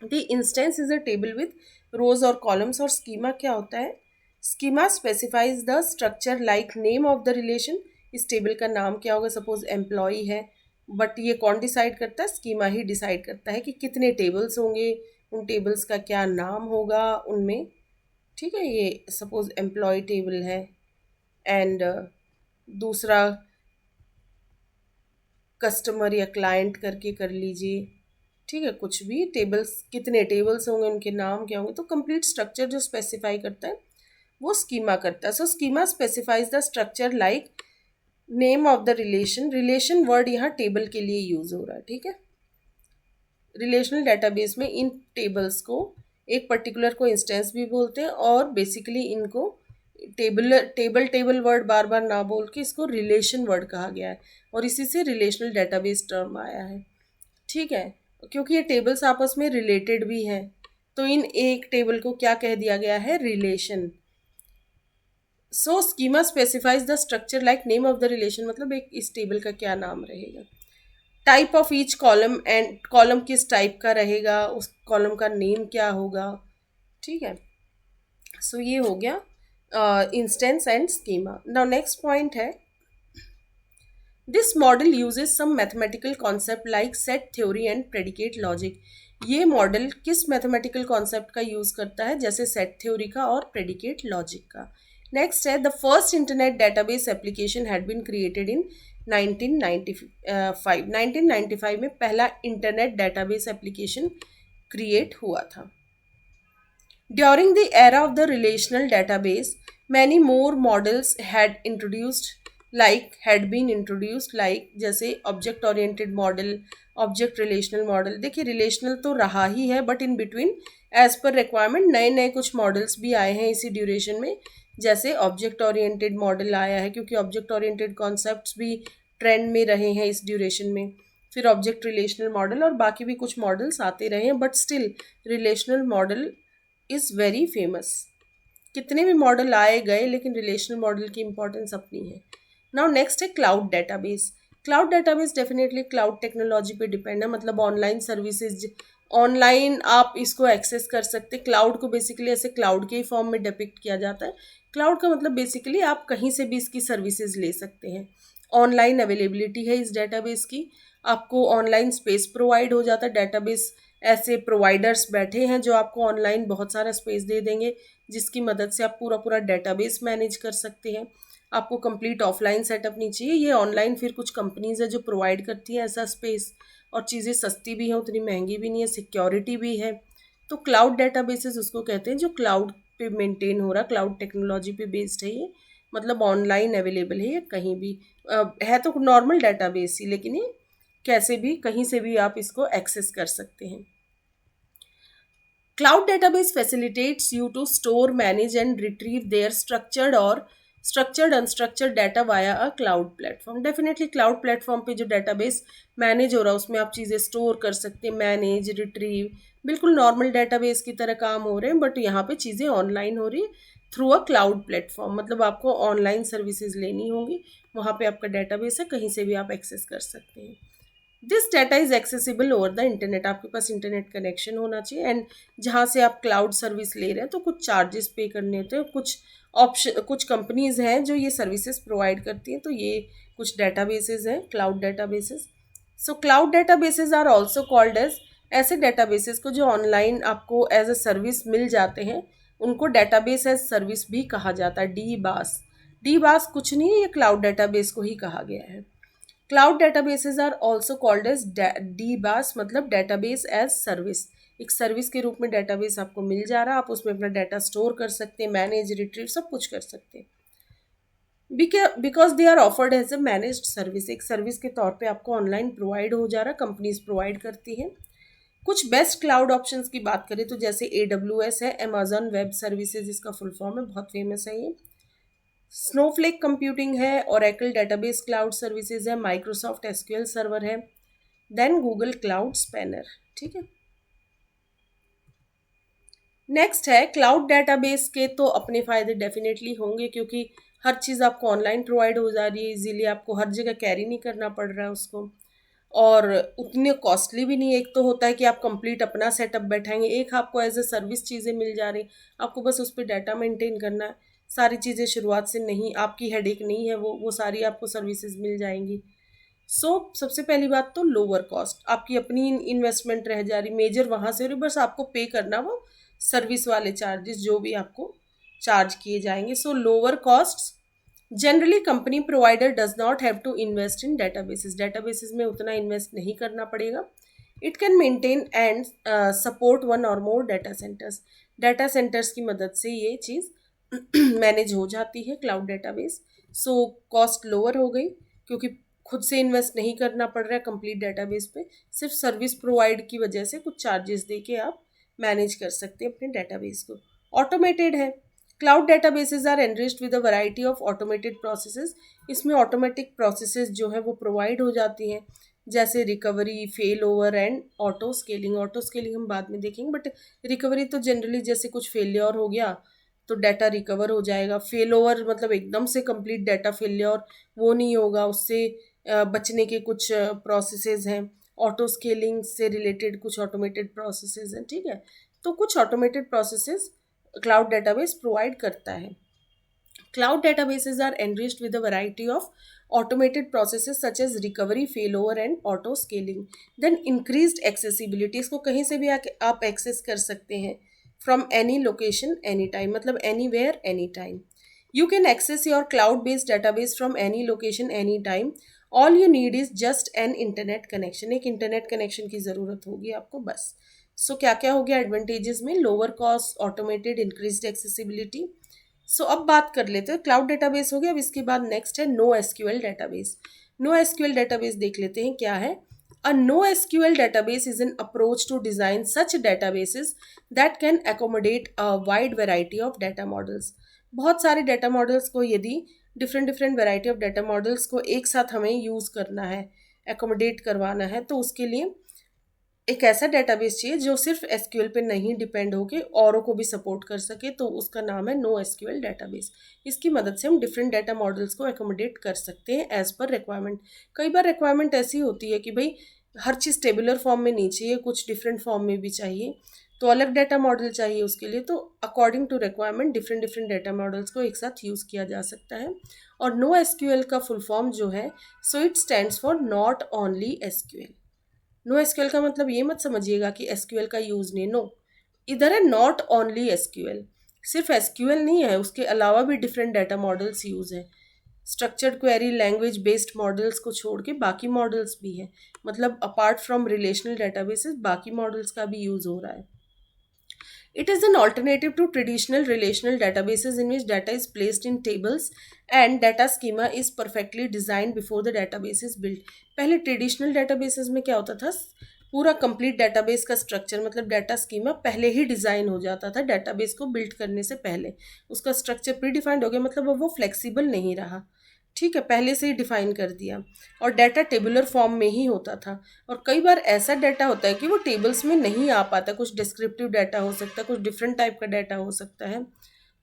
The instance is a table with rows और कॉलम्स। और स्कीमा क्या होता है, schema specifies the structure like name of the relation. इस टेबल का नाम क्या होगा, सपोज एम्प्लॉय है, बट ये कौन डिसाइड करता है, स्कीमा ही डिसाइड करता है कि कितने टेबल्स होंगे, उन टेबल्स का क्या नाम होगा उनमें। ठीक है, ये सपोज एम्प्लॉय टेबल है, एंड दूसरा कस्टमर या क्लाइंट करके कर लीजिए। ठीक है, कुछ भी टेबल्स, कितने टेबल्स होंगे, उनके नाम क्या होंगे, तो कंप्लीट स्ट्रक्चर जो स्पेसिफाई करता है वो स्कीमा करता है। So schema specifies the structure like name of the relation. Relation word यहाँ टेबल के लिए यूज हो रहा है। ठीक है, रिलेशनल डेटाबेस में इन टेबल्स को एक पर्टिकुलर को इंस्टेंस भी बोलते हैं, और बेसिकली इनको टेबल वर्ड बार बार ना बोल के इसको रिलेशन वर्ड कहा गया है, और इसी से रिलेशनल डेटाबेस टर्म आया है। ठीक है, क्योंकि ये टेबल्स आपस में रिलेटेड भी हैं, तो इन एक टेबल को क्या कह दिया गया है, relation. So schema specifies the structure like name of the relation, मतलब एक इस टेबल का क्या नाम रहेगा। Type of each column, and column किस टाइप का रहेगा, उस कॉलम का नेम क्या होगा। ठीक है, सो ये हो गया instance and schema. Now next point है, this model uses some mathematical concept like set theory and predicate logic. ये मॉडल किस मैथमेटिकल कॉन्सेप्ट का यूज़ करता है, जैसे सेट थ्योरी का और प्रेडिकेट लॉजिक का। नेक्स्ट है, the first internet database application had been created in 1995। 1995 में पहला इंटरनेट डेटाबेस एप्लीकेशन क्रिएट हुआ था। During the era of the relational database, many more models had been introduced like जैसे object oriented model, object relational model. देखिए, relational तो रहा ही है, बट इन बिटवीन एज पर रिक्वायरमेंट नए नए कुछ मॉडल्स भी आए हैं इसी ड्यूरेशन में। जैसे ऑब्जेक्ट ओरिएंटेड मॉडल आया है, क्योंकि ऑब्जेक्ट ओरिएंटेड कॉन्सेप्ट्स भी ट्रेंड में रहे हैं इस ड्यूरेशन में। फिर ऑब्जेक्ट रिलेशनल मॉडल और बाकी भी कुछ मॉडल्स आते रहे हैं, but still relational model is very famous. कितने भी मॉडल आए गए लेकिन रिलेशनल मॉडल की इंपॉर्टेंस अपनी है। नाउ नेक्स्ट है cloud database. Cloud database definitely cloud technology पे डिपेंड है, मतलब ऑनलाइन सर्विसेज, ऑनलाइन आप इसको एक्सेस कर सकते। क्लाउड को बेसिकली ऐसे क्लाउड के ही फॉर्म में डिपिक्ट किया जाता है। क्लाउड का मतलब बेसिकली आप कहीं से भी इसकी सर्विसेज ले सकते हैं। ऑनलाइन अवेलेबिलिटी है इस डेटाबेस की, आपको ऑनलाइन स्पेस प्रोवाइड हो जाता है। डेटाबेस ऐसे प्रोवाइडर्स बैठे हैं जो आपको ऑनलाइन बहुत सारा स्पेस दे देंगे, जिसकी मदद से आप पूरा पूरा डेटाबेस मैनेज कर सकते हैं। आपको कंप्लीट ऑफलाइन सेटअप नहीं चाहिए, ये ऑनलाइन फिर कुछ कंपनीज है जो प्रोवाइड करती हैं ऐसा स्पेस, और चीज़ें सस्ती भी हैं, उतनी महंगी भी नहीं है, सिक्योरिटी भी है। तो क्लाउड डेटाबेसेस उसको कहते हैं जो क्लाउड पे मेंटेन हो रहा, क्लाउड टेक्नोलॉजी पे बेस्ड है ये, मतलब ऑनलाइन अवेलेबल है ये कहीं भी। है तो नॉर्मल डेटाबेस ही, लेकिन ये कैसे भी कहीं से भी आप इसको एक्सेस कर सकते हैं। Cloud database facilitates you to store, manage, and retrieve their structured unstructured data via a cloud platform. Definitely cloud platform पे जो database manage हो रहा है उसमें आप चीज़ें store कर सकते हैं, manage, retrieve, बिल्कुल normal database की तरह काम हो रहे हैं, बट यहाँ पे चीज़ें online हो रही है थ्रू अ क्लाउड प्लेटफॉर्म। मतलब आपको ऑनलाइन सर्विसेज लेनी होंगी, वहाँ पे आपका डेटाबेस है, कहीं से भी आप एक्सेस कर सकते हैं। This data is accessible over the internet, आपके पास इंटरनेट कनेक्शन होना चाहिए, एंड जहाँ से आप क्लाउड सर्विस ले रहे हैं तो कुछ चार्जेस पे करने होते हैं। कुछ कंपनीज हैं जो ये सर्विसेज प्रोवाइड करती हैं, तो ये कुछ डेटाबेसेस हैं cloud databases. So cloud databases are also called as, ऐसे डेटाबेसेस को जो ऑनलाइन आपको एज अ सर्विस मिल जाते हैं उनको डेटाबेस एज सर्विस भी कहा जाता है। डी बास कुछ नहीं है, ये क्लाउड डेटाबेस को ही कहा गया है। Cloud databases are also called as DBaaS, मतलब डेटाबेस एज सर्विस। एक सर्विस के रूप में डेटाबेस आपको मिल जा रहा है, आप उसमें अपना डाटा स्टोर कर सकते हैं, मैनेज, रिट्रीव सब कुछ कर सकते हैं। Because they are offered as a managed service, एक सर्विस के तौर पे आपको ऑनलाइन प्रोवाइड हो जा रहा है, कंपनीज प्रोवाइड करती हैं। कुछ बेस्ट क्लाउड ऑप्शंस की बात करें तो जैसे AWS है, अमेजॉन वेब सर्विसेज इसका फुल फॉर्म है, बहुत फेमस है ये। स्नोफ्लेक कंप्यूटिंग है, ओरेकल डेटाबेस क्लाउड सर्विसेज है, माइक्रोसॉफ्ट एसक्यूएल सर्वर है, देन गूगल क्लाउड स्पैनर। ठीक है, नेक्स्ट है क्लाउड डेटाबेस के तो अपने फ़ायदे डेफिनेटली होंगे, क्योंकि हर चीज़ आपको ऑनलाइन प्रोवाइड हो जा रही है इजीली, आपको हर जगह कैरी नहीं करना पड़ रहा है उसको, और उतने कॉस्टली भी नहीं है। एक तो होता है कि आप कंप्लीट अपना सेटअप बैठाएंगे, एक आपको एज अ सर्विस चीज़ें मिल जा रही, आपको बस उस पर डाटा मेंटेन करना है, सारी चीज़ें शुरुआत से नहीं, आपकी हेडेक नहीं है, वो सारी आपको सर्विसेज मिल जाएंगी। सबसे पहली बात तो लोअर कॉस्ट, आपकी अपनी इन्वेस्टमेंट रह जा रही, मेजर वहाँ से हो रही, बस आपको पे करना वो सर्विस वाले चार्जेस जो भी आपको चार्ज किए जाएंगे। Lower cost, generally company provider does not have to invest in databases में उतना इन्वेस्ट नहीं करना पड़ेगा। It can maintain and support one or more data centres की मदद से ये चीज़ मैनेज हो जाती है क्लाउड डेटाबेस। कॉस्ट लोअर हो गई, क्योंकि खुद से इन्वेस्ट नहीं करना पड़ रहा है कंप्लीट डेटाबेस पे, सिर्फ सर्विस प्रोवाइड की वजह से कुछ चार्जेस दे के आप मैनेज कर सकते हैं अपने डेटाबेस को। ऑटोमेटेड है, cloud databases are enriched with a variety of automated processes, इसमें ऑटोमेटिक प्रोसेसेस जो है वो प्रोवाइड हो जाती हैं, जैसे recovery, fail over and auto scaling हम बाद में देखेंगे, बट रिकवरी तो जनरली जैसे कुछ फेलियर हो गया तो डाटा रिकवर हो जाएगा। फेल ओवर मतलब एकदम से कंप्लीट डाटा फेलियर वो नहीं होगा, उससे बचने के कुछ प्रोसेसेस हैं। ऑटो स्केलिंग से रिलेटेड कुछ ऑटोमेटेड प्रोसेसेस हैं। ठीक है, तो कुछ automated processes cloud database provide करता है। Cloud databases are enriched with a variety of automated processes such as recovery, failover and auto scaling. Then increased accessibility, इसको कहीं से भी आप एक्सेस कर सकते हैं from any location anytime, मतलब anywhere anytime. You can access your cloud-based database from any location anytime. All you need is just an internet connection. एक इंटरनेट कनेक्शन की ज़रूरत होगी आपको बस। क्या क्या हो गया एडवांटेजेस में, lower cost, automated, increased accessibility. अब बात कर लेते हैं, क्लाउड डेटाबेस हो गया, अब इसके बाद नेक्स्ट है no SQL database. No SQL database देख लेते हैं क्या है। A no SQL database is an approach to design such databases that can accommodate a wide variety of data models. बहुत सारे डाटा मॉडल्स को यदि different different variety of data models को एक साथ हमें यूज़ करना है, एकोमोडेट करवाना है, तो उसके लिए एक ऐसा डेटाबेस चाहिए जो सिर्फ एसक्यूएल पे नहीं डिपेंड होके औरों को भी सपोर्ट कर सके, तो उसका नाम है नो एसक्यूएल डेटाबेस। इसकी मदद से हम डिफरेंट डाटा मॉडल्स को एकोमोडेट कर सकते हैं एज पर रिक्वायरमेंट। कई बार रिक्वायरमेंट ऐसी होती है कि भाई हर चीज़ टेबुलर फॉर्म में नहीं चाहिए, कुछ डिफरेंट फॉर्म में भी चाहिए, तो अलग डाटा मॉडल चाहिए उसके लिए, तो according to requirement different different data models को एक साथ यूज़ किया जा सकता है। और नो एसक्यूएल का फुल फॉर्म जो है, so it stands for not only SQL. No SQL का मतलब ये मत समझिएगा कि एसक्यूएल का यूज़ नहीं, नो, इधर है नॉट ओनली एसक्यूएल। सिर्फ एसक्यूएल नहीं है, उसके अलावा भी डिफरेंट डाटा मॉडल्स यूज़ हैं। Structured query language based models को छोड़ के बाकी मॉडल्स भी हैं, मतलब अपार्ट फ्रॉम रिलेशनल डेटाबेसेस बाकी मॉडल्स का भी यूज़ हो रहा है। It is an alternative to traditional relational databases in which data is placed in tables and data schema is perfectly designed before the database is built. पहले traditional databases में क्या होता था, पूरा कंप्लीट डेटाबेस का स्ट्रक्चर मतलब data schema पहले ही design हो जाता था, डेटाबेस को बिल्ड करने से पहले उसका स्ट्रक्चर प्री डिफाइंड हो गया, मतलब अब वो फ्लेक्सिबल नहीं रहा, ठीक है, पहले से ही डिफाइन कर दिया, और डाटा टेबुलर फॉर्म में ही होता था। और कई बार ऐसा डाटा होता है कि वो टेबल्स में नहीं आ पाता, कुछ डिस्क्रिप्टिव डाटा हो सकता है, कुछ डिफरेंट टाइप का डाटा हो सकता है,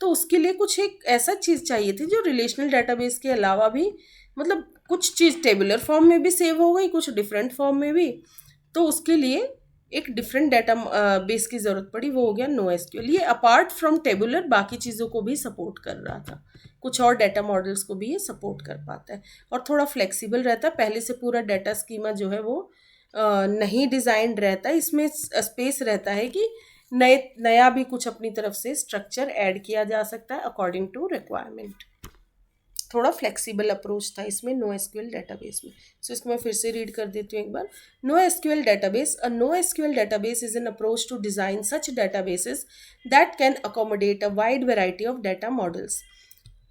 तो उसके लिए कुछ एक ऐसा चीज़ चाहिए थी जो रिलेशनल डाटाबेस के अलावा भी, मतलब कुछ चीज़ टेबुलर फॉर्म में भी सेव हो गई, कुछ डिफरेंट फॉर्म में भी, तो उसके लिए एक डिफरेंट डाटा बेस की ज़रूरत पड़ी, वो हो गया नो एसक्यूएल। ये अपार्ट फ्रॉम टेबुलर बाकी चीज़ों को भी सपोर्ट कर रहा था, कुछ और डाटा मॉडल्स को भी ये सपोर्ट कर पाता है और थोड़ा फ्लेक्सिबल रहता है, पहले से पूरा डाटा स्कीमा जो है वो नहीं डिज़ाइंड रहता है, इसमें स्पेस रहता है कि नया भी कुछ अपनी तरफ से स्ट्रक्चर ऐड किया जा सकता है अकॉर्डिंग टू रिक्वायरमेंट। थोड़ा फ्लेक्सिबल अप्रोच था इसमें नो एसक्यूएल डेटाबेस में। सो इसको मैं फिर से रीड कर देती हूँ एक बार। No SQL database, a no SQL database is an approach to design such databases that can accommodate a wide variety of data models.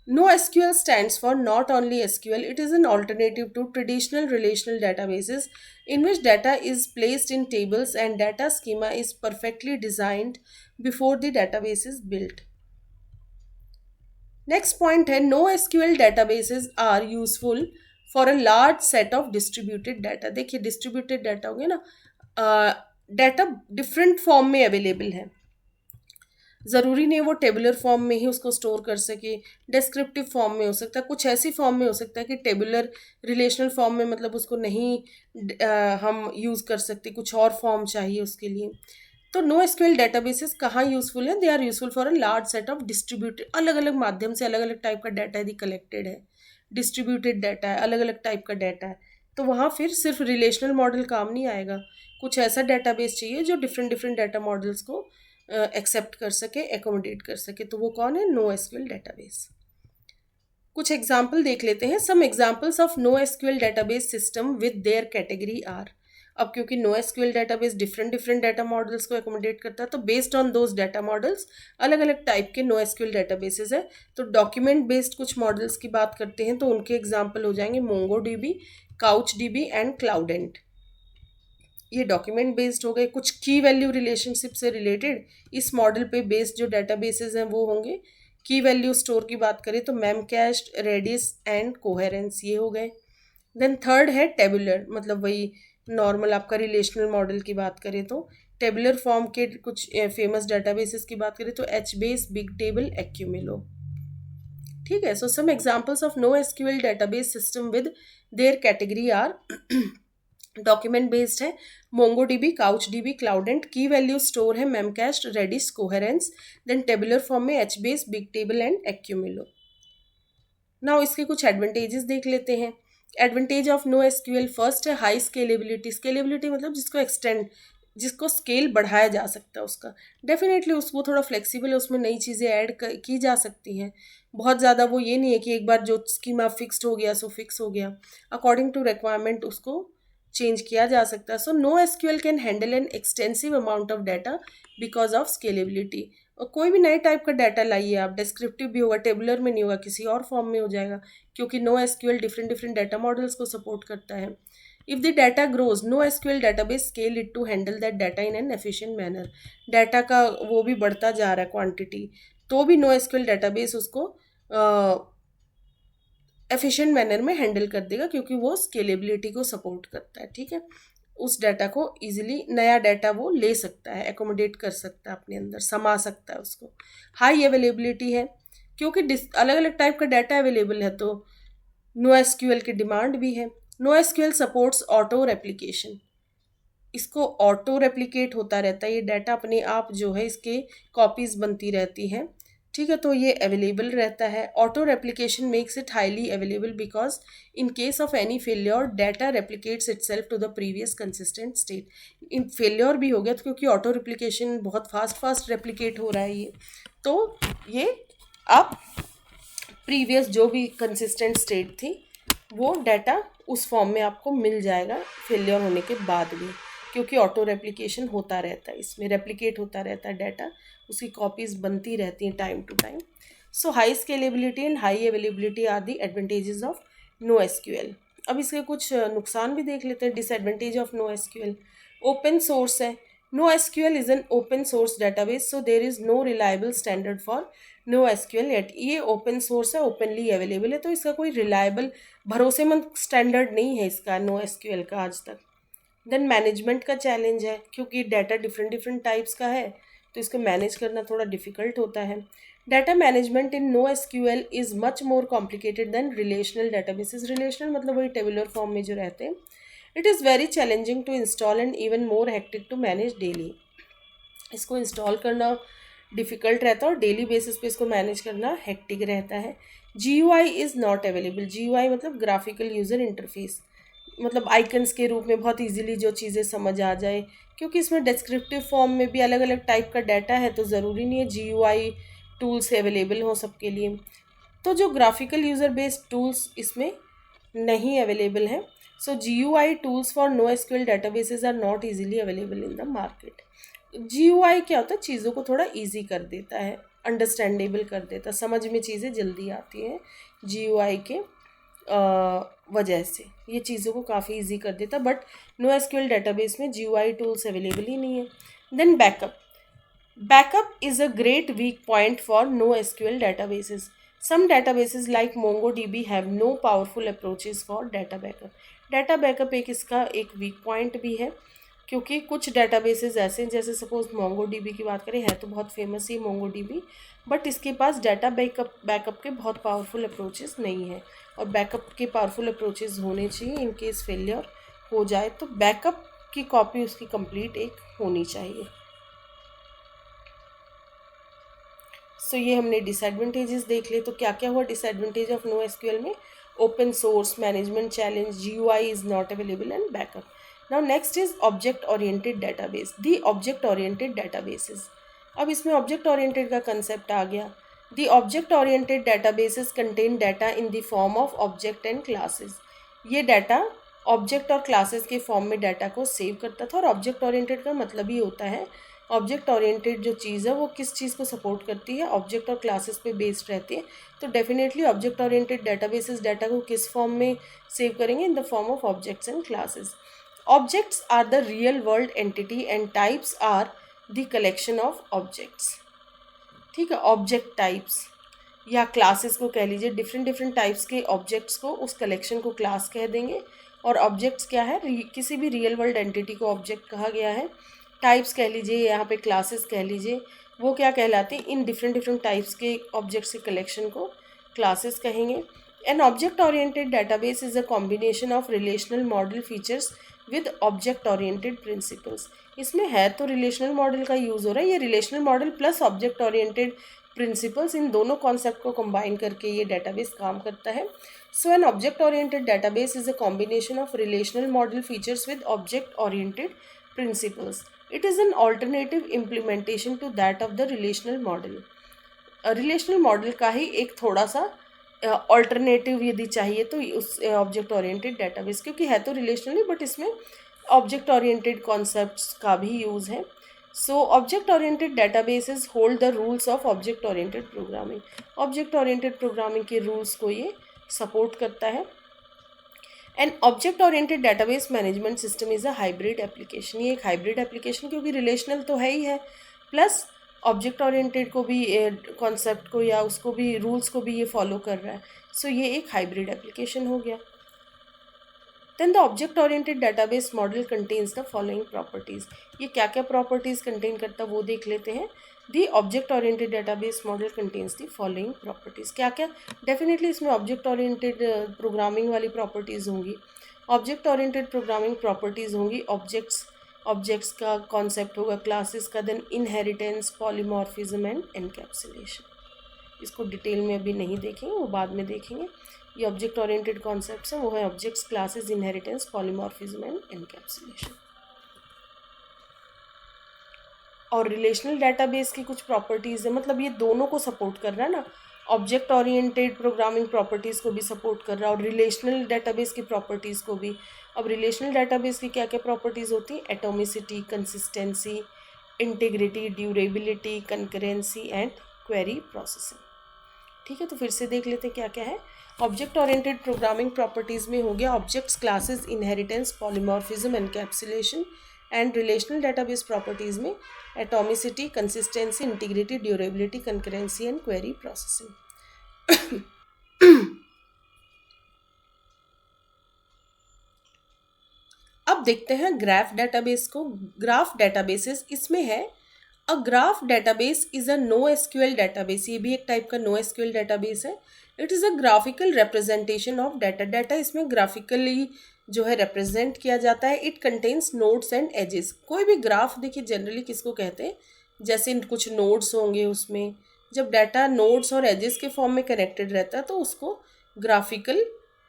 NoSQL stands for not only SQL, it is an alternative to traditional relational databases in which data is placed in tables and data schema is perfectly designed before the database is built. Next point है, no SQL databases are useful for a large set of distributed data. देखिए distributed data होंगे ना, data different form में available है, ज़रूरी नहीं वो tabular form में ही उसको स्टोर कर सके, डिस्क्रिप्टिव फॉर्म में हो सकता है, कुछ ऐसी फॉर्म में हो सकता है कि टेबुलर रिलेशनल फॉर्म में मतलब उसको नहीं हम यूज़ कर सकते, कुछ और फॉर्म चाहिए उसके लिए। तो नो एसक्यूएल डेटाबेसेस कहाँ यूजफुल है, they are useful for a large set of distributed, अलग अलग माध्यम से अलग अलग टाइप का डाटा यदि कलेक्टेड है, डिस्ट्रीब्यूटेड डाटा है, अलग अलग टाइप का डाटा है, तो वहाँ फिर सिर्फ रिलेशनल मॉडल काम नहीं आएगा, कुछ ऐसा डेटाबेस चाहिए जो डिफरेंट डिफरेंट डाटा मॉडल्स को एक्सेप्ट कर सके, एकोमोडेट कर सके, तो वो कौन है, नो एसक्यूएल डेटाबेस। कुछ एग्जाम्पल देख लेते हैं। Some examples of no SQL database system with their category are. अब क्योंकि no SQL database different different data models को एकोमोडेट करता है, तो based on those data models अलग अलग टाइप के नो एसक्यूएल डेटाबेसेस है। तो डॉक्यूमेंट बेस्ड कुछ मॉडल्स की बात करते हैं तो उनके एग्जाम्पल हो जाएंगे MongoDB, CouchDB and Cloudant. ये डॉक्यूमेंट बेस्ड हो गए। कुछ की वैल्यू रिलेशनशिप से रिलेटेड इस मॉडल पे बेस्ड जो डेटाबेसेस हैं वो होंगे। की वैल्यू स्टोर की बात करें तो मेमकैस्ट, रेडिस एंड कोहेरेंस, ये हो गए। देन थर्ड है टेबुलर, मतलब वही नॉर्मल आपका रिलेशनल मॉडल की बात करें तो टेबुलर फॉर्म के कुछ फेमस डेटाबेसेस की बात करें तो HBase, बिग टेबल, एक्यूमिलो, ठीक है। So some examples of no SQL database system with their category are, document based है MongoDB, CouchDB, Cloudant, key value store है Memcached, Redis, Coherence, then tabular form में HBase, Bigtable and Accumulo. Now इसके कुछ advantages देख लेते हैं। Advantage of no SQL, first है high scalability. Scalability मतलब जिसको एक्सटेंड, जिसको स्केल बढ़ाया जा सकता है उसका, डेफिनेटली उसको थोड़ा फ्लेक्सिबल है, उसमें नई चीज़ें ऐड की जा सकती हैं। बहुत ज़्यादा वो ये नहीं है कि एक बार जो स्कीमा फिक्स्ड हो गया सो फिक्स हो गया, अकॉर्डिंग टू रिक्वायरमेंट उसको चेंज किया जा सकता है। So no SQL can handle an extensive amount of data because of scalability. और कोई भी नए टाइप का डाटा लाइए आप, डिस्क्रिप्टिव भी होगा, टेबुलर में नहीं होगा, किसी और फॉर्म में हो जाएगा, क्योंकि no SQL different different data models को सपोर्ट करता है। If the data grows, no SQL database scale it to handle that data in an efficient manner. Data का वो भी बढ़ता जा रहा है क्वांटिटी, तो भी नो एसक्यूएल डाटाबेस उसको एफिशिएंट मैनर में हैंडल कर देगा, क्योंकि वो स्केलेबिलिटी को सपोर्ट करता है, ठीक है। उस डाटा को इजीली, नया डाटा वो ले सकता है, एकोमोडेट कर सकता है, अपने अंदर समा सकता है उसको। हाई अवेलेबिलिटी है, क्योंकि अलग अलग टाइप का डाटा अवेलेबल है, तो नो एसक्यूएल की डिमांड भी है। No SQL supports auto replication, इसको ऑटो रेप्लिकेट होता रहता है, ये डाटा अपने आप जो है इसके कॉपीज बनती रहती हैं, ठीक है, तो ये अवेलेबल रहता है। Auto replication makes it highly available because in case of any failure data replicates itself to the previous consistent state. इन फेलियर भी हो गया तो क्योंकि ऑटो रेप्लिकेशन बहुत फास्ट रेप्लिकेट हो रहा है ये, तो ये अब प्रीवियस जो भी कंसिस्टेंट स्टेट थी वो डाटा उस फॉर्म में आपको मिल जाएगा फेलियर होने के बाद भी, क्योंकि ऑटो रेप्लिकेशन होता रहता है, इसमें रेप्लिकेट होता रहता है डाटा, उसकी कॉपीज बनती रहती हैं time to time. So high scalability and high availability are the advantages of no SQL. अब इसके कुछ नुकसान भी देख लेते हैं। Disadvantage of no SQL, open source है। No SQL is an open source database, so there is no reliable standard for no SQL yet. ये ओपन सोर्स है, ओपनली अवेलेबल है, तो इसका कोई रिलायबल भरोसेमंद स्टैंडर्ड नहीं है इसका नो एसक्यूएल का आज तक। देन मैनेजमेंट का चैलेंज है, क्योंकि डाटा डिफरेंट टाइप्स का है तो इसको मैनेज करना थोड़ा डिफिकल्ट होता है। Data management in no SQL is much more complicated than relational databases. Relational मतलब वही टेबुलर फॉर्म में जो रहते हैं। It is very challenging to install and even more hectic to manage daily. इसको इंस्टॉल करना डिफ़िकल्ट रहता है और डेली बेसिस पे इसको मैनेज करना हेक्टिक रहता है। GUI is not available. GUI मतलब ग्राफिकल यूज़र इंटरफेस, मतलब आइकन्स के रूप में बहुत इजीली जो चीज़ें समझ आ जाए, क्योंकि इसमें डिस्क्रिप्टिव फॉर्म में भी अलग अलग टाइप का डाटा है, तो ज़रूरी नहीं है GUI टूल्स अवेलेबल हो सबके लिए। तो जो ग्राफिकल यूज़र बेस्ड टूल्स इसमें नहीं अवेलेबल हैं, so GUI tools for no SQL databases are not easily available in the market. GUI क्या होता है, चीज़ों को थोड़ा ईजी कर देता है, अंडरस्टैंडेबल कर देता है, समझ में चीज़ें जल्दी आती हैं GUI के वजह से, ये चीज़ों को काफ़ी इजी कर देता, बट नो एसक्यूएल डेटाबेस में GUI टूल्स अवेलेबल ही नहीं है। Then backup is a great weak point for no SQL databases. Some databases like MongoDB have no powerful approaches for data backup. Data backup एक इसका एक weak point भी है, क्योंकि कुछ डेटाबेसेस ऐसे हैं, जैसे सपोज MongoDB की बात करें, है तो बहुत फेमस ही MongoDB, बट इसके पास डाटा बैकअप के बहुत पावरफुल अप्रोचेस नहीं है, और बैकअप के पावरफुल अप्रोचेस होने चाहिए। इन केस फेलियर हो जाए तो बैकअप की कॉपी उसकी कंप्लीट एक होनी चाहिए। सो ये हमने डिसएडवांटेजेस देख लिए। तो क्या क्या हुआ डिसएडवांटेज ऑफ नो एसक्यूएल में? Open source, management challenge, GUI is not available and backup. Now next is object oriented database, the object oriented databases. अब इसमें ऑब्जेक्ट ओरिएंटेड का कंसेप्ट आ गया। दी object oriented databases contain data in the form of object and classes. ये data object और classes के form में data को save करता था, और ऑब्जेक्ट ओरिएंटेड का मतलब ही होता है, ऑब्जेक्ट ओरिएंटेड जो चीज़ है वो किस चीज़ को सपोर्ट करती है, ऑब्जेक्ट और क्लासेस पे बेस्ड रहती है। तो definitely object oriented databases data को किस फॉर्म में सेव करेंगे? In the form of objects and classes. Objects are the real world entity and types are the collection of objects. ठीक है, ऑब्जेक्ट टाइप्स या क्लासेस को कह लीजिए, डिफरेंट टाइप्स के ऑब्जेक्ट्स को, उस कलेक्शन को क्लास कह देंगे। और ऑब्जेक्ट्स क्या है? किसी भी रियल वर्ल्ड एंटिटी को ऑब्जेक्ट कहा गया है। टाइप्स कह लीजिए, यहाँ पे क्लासेस कह लीजिए, वो क्या कहलाते हैं? इन डिफरेंट टाइप्स के ऑब्जेक्ट्स के कलेक्शन को क्लासेस कहेंगे। N object oriented database is a combination of relational model features with object oriented principles. इसमें है तो रिलेशनल मॉडल का यूज़ हो रहा है, ये relational model plus object oriented principles, इन दोनों कॉन्सेप्ट को कंबाइन करके ये डेटाबेस काम करता है। So an object oriented database is a combination of relational model features with object oriented principles. It is an alternative implementation to that of the relational model. Relational model का ही एक थोड़ा सा alternative यदि चाहिए तो उस ऑब्जेक्ट ओरिएंटेड डेटाबेस, क्योंकि है तो रिलेशनल बट इसमें ऑब्जेक्ट ओरिएंटेड कॉन्सेप्ट्स का भी यूज़ है। So object oriented databases hold the rules of object oriented programming. Object oriented programming के रूल्स को ये सपोर्ट करता है। N object oriented database management system is a hybrid application. ये एक हाइब्रिड एप्लीकेशन, क्योंकि रिलेशनल तो है ही है, प्लस ऑब्जेक्ट ओरिएंटेड को भी कॉन्सेप्ट को या उसको भी रूल्स को भी ये फॉलो कर रहा है। सो ये एक हाइब्रिड एप्लीकेशन हो गया. Then the object oriented database model contains the following properties. ये क्या क्या प्रॉपर्टीज़ कंटेन करता है वो देख लेते हैं. The object oriented database model contains the following properties. क्या क्या? डेफिनेटली इसमें ऑब्जेक्ट ओरिएंटेड प्रोग्रामिंग वाली प्रॉपर्टीज़ होंगी. ऑब्जेक्ट ओरिएंटेड प्रोग्रामिंग प्रॉपर्टीज़ होंगी. ऑब्जेक्ट्स का कॉन्सेप्ट होगा, क्लासेस का, then inheritance, polymorphism and encapsulation. इसको डिटेल में अभी नहीं देखेंगे, वो बाद में देखेंगे. ये ऑब्जेक्ट ओरिएंटेड कॉन्सेप्ट्स हैं, वो है objects, classes, inheritance, polymorphism and encapsulation. और रिलेशनल डेटाबेस की कुछ प्रॉपर्टीज़ है, मतलब ये दोनों को सपोर्ट कर रहा है ना. ऑब्जेक्ट ओरिएंटेड प्रोग्रामिंग प्रॉपर्टीज़ को भी सपोर्ट कर रहा है और रिलेशनल डेटाबेस की प्रॉपर्टीज़ को भी. अब रिलेशनल डेटाबेस की क्या क्या प्रॉपर्टीज़ होती हैं? Atomicity, consistency, integrity, durability, concurrency and query processing. ठीक है, तो फिर से देख लेते हैं क्या क्या है. ऑब्जेक्ट ओरिएंटेड प्रोग्रामिंग प्रॉपर्टीज़ में हो गया objects, classes, inheritance, polymorphism, encapsulation. And relational database properties में atomicity, consistency, integrity, durability, concurrency and query processing. अब देखते हैं ग्राफ डेटाबेस को. ग्राफ डेटाबेसेस इसमें है. A graph database is a no SQL database. ये भी एक टाइप का नो एसक्यूएल डेटाबेस है. It is a graphical representation of data. Data इसमें ग्राफिकली जो है रिप्रेजेंट किया जाता है. It contains nodes and edges. कोई भी ग्राफ देखिए जनरली किसको कहते हैं, जैसे कुछ नोड्स होंगे उसमें, जब डाटा नोड्स और एजेस के फॉर्म में कनेक्टेड रहता है तो उसको ग्राफिकल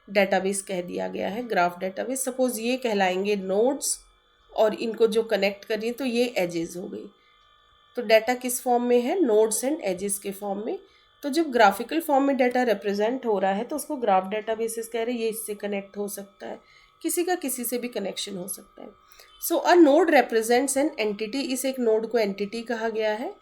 डेटाबेस कह दिया गया है, ग्राफ डेटाबेस. सपोज ये कहलाएंगे नोड्स और इनको जो कनेक्ट करिए तो ये एजेस हो गई. तो डाटा किस फॉर्म में है? नोड्स एंड एजेस के फॉर्म में. तो जब ग्राफिकल फॉर्म में डाटा रिप्रेजेंट हो रहा है तो उसको ग्राफ डेटाबेसेस कह रहे हैं. ये इससे कनेक्ट हो सकता है, किसी का किसी से भी कनेक्शन हो सकता है. So a node represents an entity. इस एक नोड को एंटिटी कहा गया है.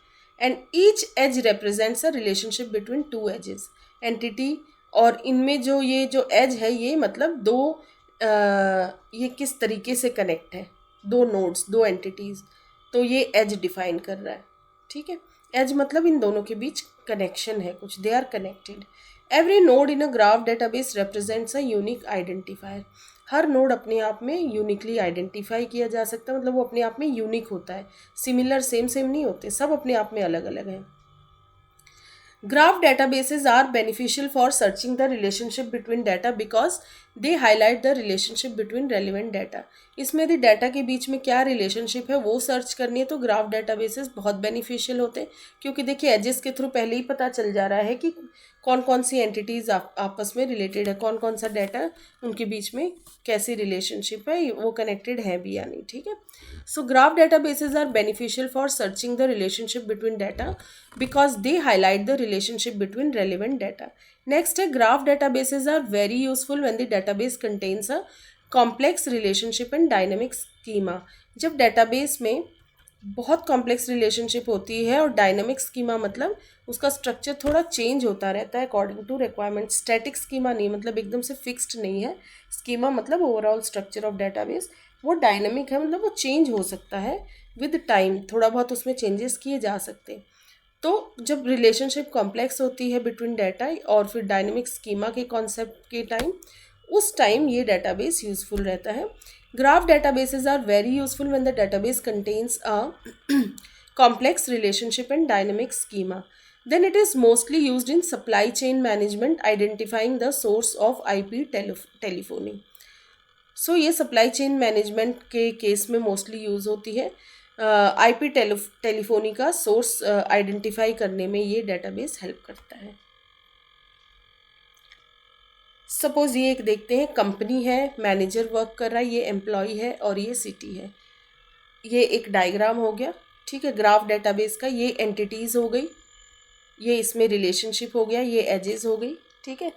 And each edge represents a relationship between two edges. Entity और इनमें जो ये जो एज है ये मतलब दो ये किस तरीके से कनेक्ट है, दो नोड्स, दो एंटिटीज़. तो ये एज डिफाइन कर रहा है. ठीक है, एज मतलब इन दोनों के बीच कनेक्शन है कुछ, they are connected. Every node in a graph database represents a unique identifier. हर नोड अपने आप में यूनिकली आइडेंटिफाई किया जा सकता है, मतलब वो अपने आप में यूनिक होता है. सिमिलर सेम सेम नहीं होते, सब अपने आप में अलग अलग हैं. Graph databases are beneficial for searching the relationship between data because they highlight the relationship between relevant data. इसमें यदि डाटा के बीच में क्या रिलेशनशिप है वो सर्च करनी है तो ग्राफ डेटाबेसेस बहुत बेनिफिशियल होते हैं, क्योंकि देखिए एजेस के थ्रू पहले ही पता चल जा रहा है कि कौन कौन सी एंटिटीज़ आपस में रिलेटेड है, कौन कौन सा डाटा उनके बीच में कैसी रिलेशनशिप है, वो कनेक्टेड है भी या नहीं. ठीक है, so graph databases are beneficial for searching the relationship between data because they highlight the relationship between relevant data. Next है graph databases are very useful when the database contains a complex relationship and dynamic schema. जब database में बहुत complex relationship होती है और dynamic schema मतलब उसका structure थोड़ा चेंज होता रहता है according to requirement. Static schema नहीं, मतलब एकदम से फिक्स्ड नहीं है. स्कीमा मतलब ओवरऑल स्ट्रक्चर ऑफ डेटाबेस. वो डायनामिक है, मतलब वो चेंज हो सकता है विद टाइम, थोड़ा बहुत उसमें चेंजेस किए जा सकते हैं. तो जब रिलेशनशिप कॉम्प्लेक्स होती है बिटवीन डाटा और फिर डायनेमिक स्कीमा के कॉन्सेप्ट के टाइम, उस टाइम ये डेटाबेस यूजफुल रहता है. Graph databases are very useful when the database contains a complex relationship and dynamic schema. Then it is mostly used in supply chain management, identifying the source of IP telephony. सो ये supply chain management के case में mostly use होती है. IP telephony का source identify करने में ये database help करता है. सपोज ये एक देखते हैं, कंपनी है, मैनेजर वर्क कर रहा है, ये एम्प्लॉय है और ये सिटी है. ये एक डायग्राम हो गया. ठीक है, ग्राफ डेटाबेस का. ये एंटिटीज़ हो गई, ये इसमें रिलेशनशिप हो गया, ये एजेस हो गई. ठीक है,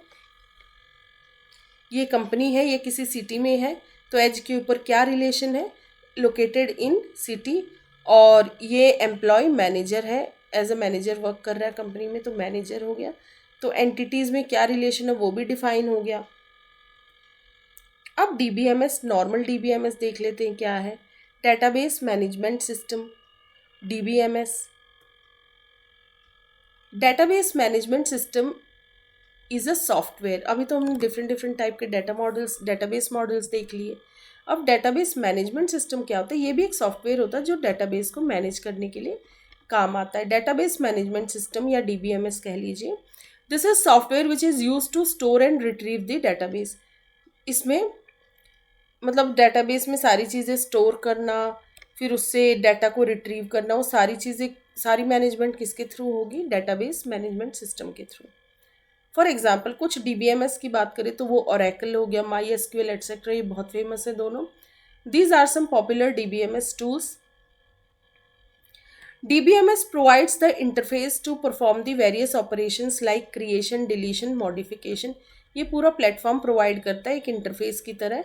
ये कंपनी है, ये किसी सिटी में है, तो एज के ऊपर क्या रिलेशन है? Located in city. और ये एम्प्लॉय मैनेजर है, एज अ मैनेजर वर्क कर रहा है कंपनी में, तो मैनेजर हो गया. तो एंटिटीज़ में क्या रिलेशन है वो भी डिफाइन हो गया. अब DBMS, नॉर्मल DBMS देख लेते हैं क्या है. Database management system, DBMS. Database management system is a software. अभी तो हमने डिफरेंट डिफरेंट टाइप के डाटा मॉडल्स, डेटाबेस मॉडल्स देख लिए। अब डेटाबेस मैनेजमेंट सिस्टम क्या होता है? ये भी एक सॉफ्टवेयर होता है जो डेटाबेस को मैनेज करने के लिए काम आता है। डेटाबेस मैनेजमेंट सिस्टम या डीबीएमएस कह लीजिए। This is software which is use to store and retrieve the database. इसमें मतलब डेटाबेस में सारी चीज़ें स्टोर करना, फिर उससे डाटा को रिट्रीव करना, वो सारी चीज़ें, सारी मैनेजमेंट किसके थ्रू होगी? डेटाबेस मैनेजमेंट सिस्टम के थ्रू। फॉर एग्जाम्पल कुछ डीबीएमएस की बात करें तो वो ओरेकल हो गया, माई एसक्यूएल एटसेट्रा, ये बहुत फेमस है दोनों। These are some popular DBMS tools. DBMS provides the interface to perform the various operations like creation, deletion, modification. ये पूरा प्लेटफॉर्म प्रोवाइड करता है एक इंटरफेस की तरह,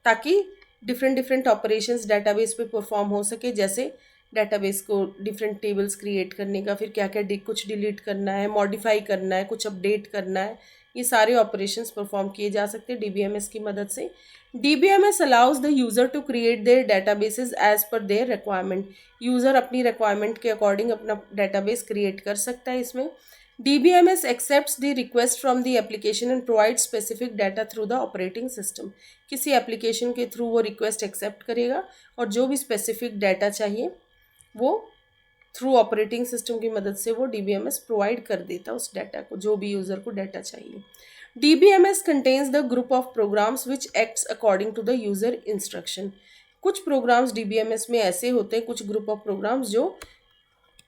ताकि डिफरेंट डिफरेंट ऑपरेशंस डेटाबेस पे परफॉर्म हो सके। जैसे डेटाबेस को डिफरेंट टेबल्स क्रिएट करने का, फिर क्या क्या कुछ डिलीट करना है, मॉडिफाई करना है, कुछ अपडेट करना है, ये सारे ऑपरेशंस परफॉर्म किए जा सकते हैं डीबीएमएस की मदद से। DBMS allows the user to create their databases as per their requirement. User अपनी रिक्वायरमेंट के अकॉर्डिंग अपना डेटाबेस क्रिएट कर सकता है इसमें। DBMS accepts the request from the application and provides specific data through the operating system. किसी application के through वो रिक्वेस्ट एक्सेप्ट करेगा और जो भी स्पेसिफिक डाटा चाहिए वो थ्रू ऑपरेटिंग सिस्टम की मदद से वो DBMS प्रोवाइड कर देता है उस डाटा को, जो भी यूज़र को डाटा चाहिए। DBMS contains the group of programs which acts according to the user instruction. कुछ प्रोग्राम्स DBMS में ऐसे होते हैं, कुछ ग्रुप ऑफ प्रोग्राम्स जो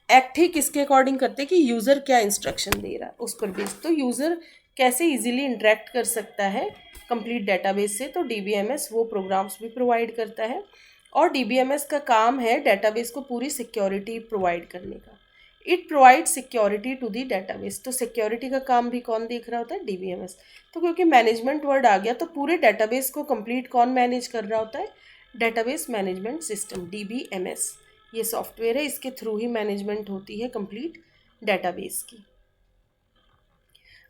एक्ट ही किसके अकॉर्डिंग करते हैं कि यूज़र क्या इंस्ट्रक्शन दे रहा है उस पर बेस, तो यूज़र कैसे इजीली इंटरेक्ट कर सकता है कंप्लीट डेटाबेस से, तो डीबीएमएस वो प्रोग्राम्स भी प्रोवाइड करता है। और डीबीएमएस का काम है डेटाबेस को पूरी सिक्योरिटी प्रोवाइड करने का। It provide security to the database. तो सिक्योरिटी का काम भी कौन देख रहा होता है? डीबीएमएस। तो क्योंकि मैनेजमेंट वर्ड आ गया तो पूरे डेटाबेस को कंप्लीट कौन मैनेज कर रहा होता है? Database management system, DBMS. ये सॉफ्टवेयर है, इसके थ्रू ही मैनेजमेंट होती है कंप्लीट डेटाबेस की।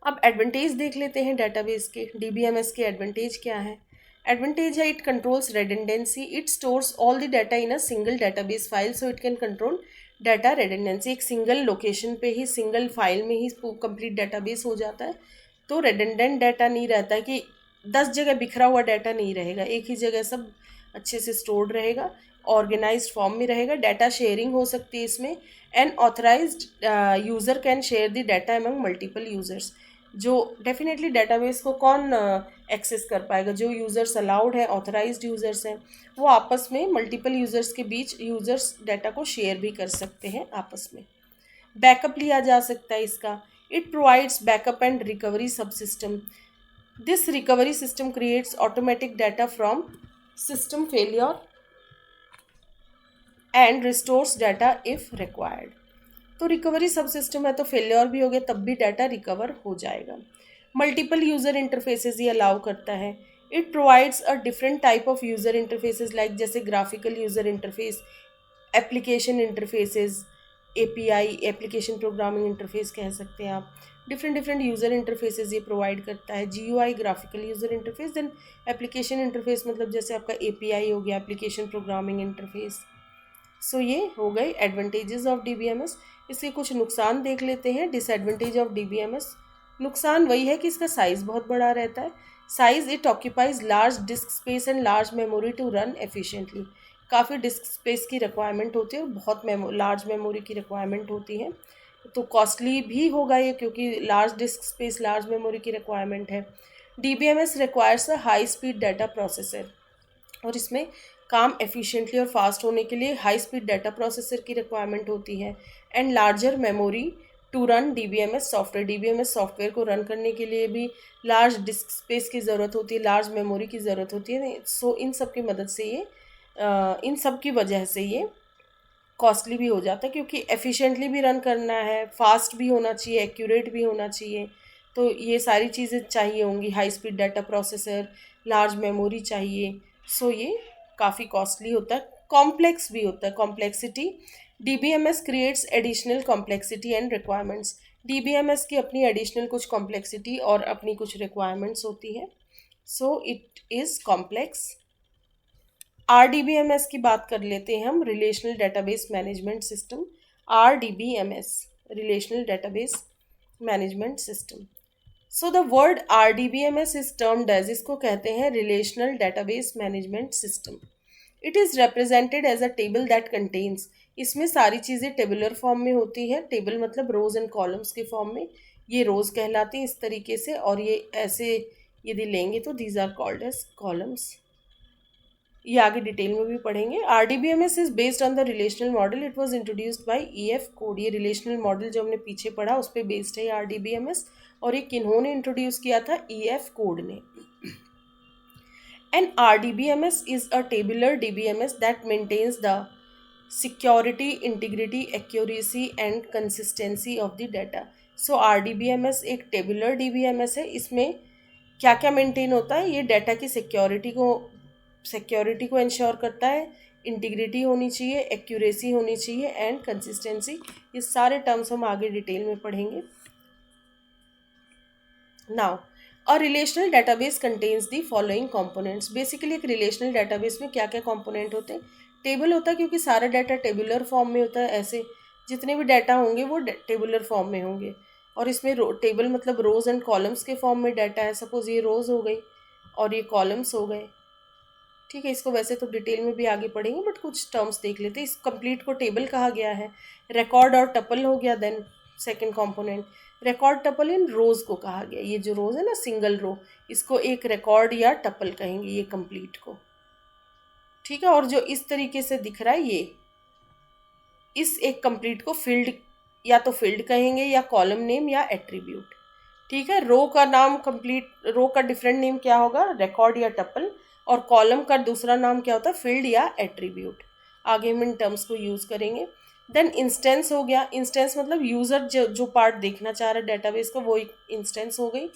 अब एडवांटेज देख लेते हैं डेटाबेस के। डीबीएमएस के एडवांटेज क्या है? एडवांटेज है it controls redundancy. It stores all the data in a single database file, so it can control data redundancy. एक सिंगल लोकेशन पे ही, सिंगल फाइल में ही कंप्लीट डेटाबेस हो जाता है, तो रेडंडेंट डाटा नहीं रहता है कि 10 जगह बिखरा हुआ डाटा नहीं रहेगा, एक ही जगह सब अच्छे से स्टोर्ड रहेगा, ऑर्गेनाइज्ड फॉर्म में रहेगा। डाटा शेयरिंग हो सकती है इसमें। And authorised user can share the data among multiple users. जो डेफिनेटली डेटाबेस को कौन एक्सेस कर पाएगा? जो यूज़र्स अलाउड है, ऑथराइज्ड यूज़र्स हैं, वो आपस में मल्टीपल यूज़र्स के बीच यूज़र्स डाटा को शेयर भी कर सकते हैं आपस में। बैकअप लिया जा सकता है इसका। It provides backup and recovery subsystem. This recovery system creates automatic data from system failure and restores data if required. तो रिकवरी सब सिस्टम है तो फेलियर भी हो गया तब भी डाटा रिकवर हो जाएगा। मल्टीपल यूज़र इंटरफेसेस ये अलाउ करता है। It provides a different type of user interfaces like जैसे graphical user interface, application interfaces, API, application programming interface कह सकते हैं आप। डिफरेंट डिफरेंट यूज़र इंटरफेसेस ये प्रोवाइड करता है। GUI graphical user interface, then application interface मतलब जैसे आपका एपीआई हो गया, एप्लीकेशन प्रोग्रामिंग इंटरफेस। सो ये हो गए एडवांटेजेस ऑफ डीबीएमएस। इसके कुछ नुकसान देख लेते हैं। डिसएडवांटेज ऑफ डीबीएमएस, नुकसान वही है कि इसका साइज़ बहुत बड़ा रहता है। Size, it occupies large disk space and large memory to run efficiently. काफ़ी डिस्क स्पेस की रिक्वायरमेंट होती है और बहुत लार्ज मेमोरी की रिक्वायरमेंट होती है, तो कॉस्टली भी होगा ये क्योंकि large disk space, large memory की रिक्वायरमेंट है। DBMS requires a high speed data processor, और इसमें काम एफिशिएंटली और फास्ट होने के लिए हाई स्पीड डाटा प्रोसेसर की रिक्वायरमेंट होती है। And larger memory to run DBMS software. DBMS software को रन करने के लिए भी लार्ज डिस्क स्पेस की ज़रूरत होती है, लार्ज मेमोरी की ज़रूरत होती है। सो इन सब की मदद से ये इन सब की वजह से ये कॉस्टली भी हो जाता है, क्योंकि एफिशिएंटली भी रन करना है, फास्ट भी होना चाहिए, एक्यूरेट भी होना चाहिए, तो ये सारी चीज़ें चाहिए होंगी। High speed data processor, large memory चाहिए, सो ये काफ़ी कॉस्टली होता है, कॉम्प्लेक्स भी होता है। Complexity, DBMS creates additional complexity and requirements. DBMS की अपनी एडिशनल कुछ कॉम्प्लेक्सिटी और अपनी कुछ रिक्वायरमेंट्स होती है, so it is complex. RDBMS की बात कर लेते हैं हम, relational database management system. RDBMS, relational database management system. So the word RDBMS is termed as, इसको कहते हैं relational database management system. It is represented as a table that contains, इसमें सारी चीज़ें टेबुलर फॉर्म में होती हैं. टेबल मतलब रोज एंड कॉलम्स के फॉर्म में. ये रोज कहलाती हैं इस तरीके से, और ये ऐसे यदि लेंगे तो these are called as columns. ये आगे डिटेल में भी पढ़ेंगे. RDBMS is based on the relational model. It was introduced by EF Codd. ये रिलेशनल मॉडल जो हमने पीछे पढ़ा उस पर बेस्ड है RDBMS. और ये किन्होंने इंट्रोड्यूस किया था? EF कोड ने. An RDBMS is a tabular DBMS that maintains the security, integrity, accuracy and consistency of the data. So RDBMS एक tabular DBMS है. इसमें क्या क्या मेंटेन होता है? ये डाटा की सिक्योरिटी को इंश्योर करता है, इंटीग्रिटी होनी चाहिए, एक्यूरेसी होनी चाहिए एंड कंसिस्टेंसी. ये सारे टर्म्स हम आगे डिटेल में पढ़ेंगे. Now a relational database contains the following components. Basically एक रिलेशनल डेटाबेस में क्या क्या कंपोनेंट होते हैं? टेबल होता है, क्योंकि सारा डाटा टेबुलर फॉर्म में होता है. ऐसे जितने भी डाटा होंगे वो टेबुलर फॉर्म में होंगे. और इसमें टेबल मतलब रोज एंड कॉलम्स के फॉर्म में डाटा है. सपोज ये रोज हो गई और ये कॉलम्स हो गए. ठीक है, इसको वैसे तो डिटेल में भी आगे पढ़ेंगे, बट कुछ टर्म्स देख लेते हैं. इस कंप्लीट को टेबल कहा गया है. रिकॉर्ड और टपल हो गया. Then second component record tuple in rows को कहा गया. ये जो रोज है ना, सिंगल रो, इसको एक रिकॉर्ड या टपल कहेंगे ये कंप्लीट को. ठीक है, और जो इस तरीके से दिख रहा है ये, इस एक कंप्लीट को फील्ड या तो फील्ड कहेंगे या कॉलम नेम या एट्रीब्यूट. ठीक है, रो का नाम कंप्लीट, रो का डिफरेंट नेम क्या होगा? रिकॉर्ड या टपल. और कॉलम का दूसरा नाम क्या होता है? फील्ड या एट्रीब्यूट. आगे हम इन टर्म्स को यूज़ करेंगे. देन इंस्टेंस हो गया. इंस्टेंस मतलब यूज़र जो पार्ट देखना चाह रहा है डेटाबेस का, वो एक इंस्टेंस हो गई,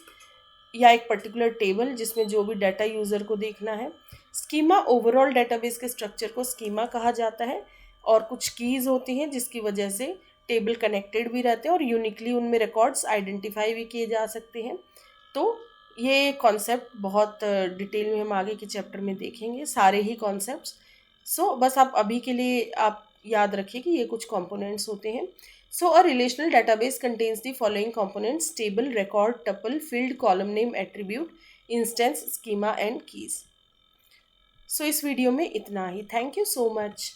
या एक पर्टिकुलर टेबल जिसमें जो भी डाटा यूज़र को देखना है. स्कीमा ओवरऑल डेटाबेस के स्ट्रक्चर को स्कीमा कहा जाता है. और कुछ कीज़ होती हैं जिसकी वजह से टेबल कनेक्टेड भी रहते हैं और यूनिकली उनमें रिकॉर्ड्स आइडेंटिफाई भी किए जा सकते हैं. तो ये कॉन्सेप्ट बहुत डिटेल में हम आगे के चैप्टर में देखेंगे, सारे ही कॉन्सेप्ट्स. सो बस आप अभी के लिए आप याद रखिए कि ये कुछ कंपोनेंट्स होते हैं. So a relational database contains the following components: table, record, tuple, field, column name, attribute, instance, schema and keys. So इस वीडियो में इतना ही. Thank you so much.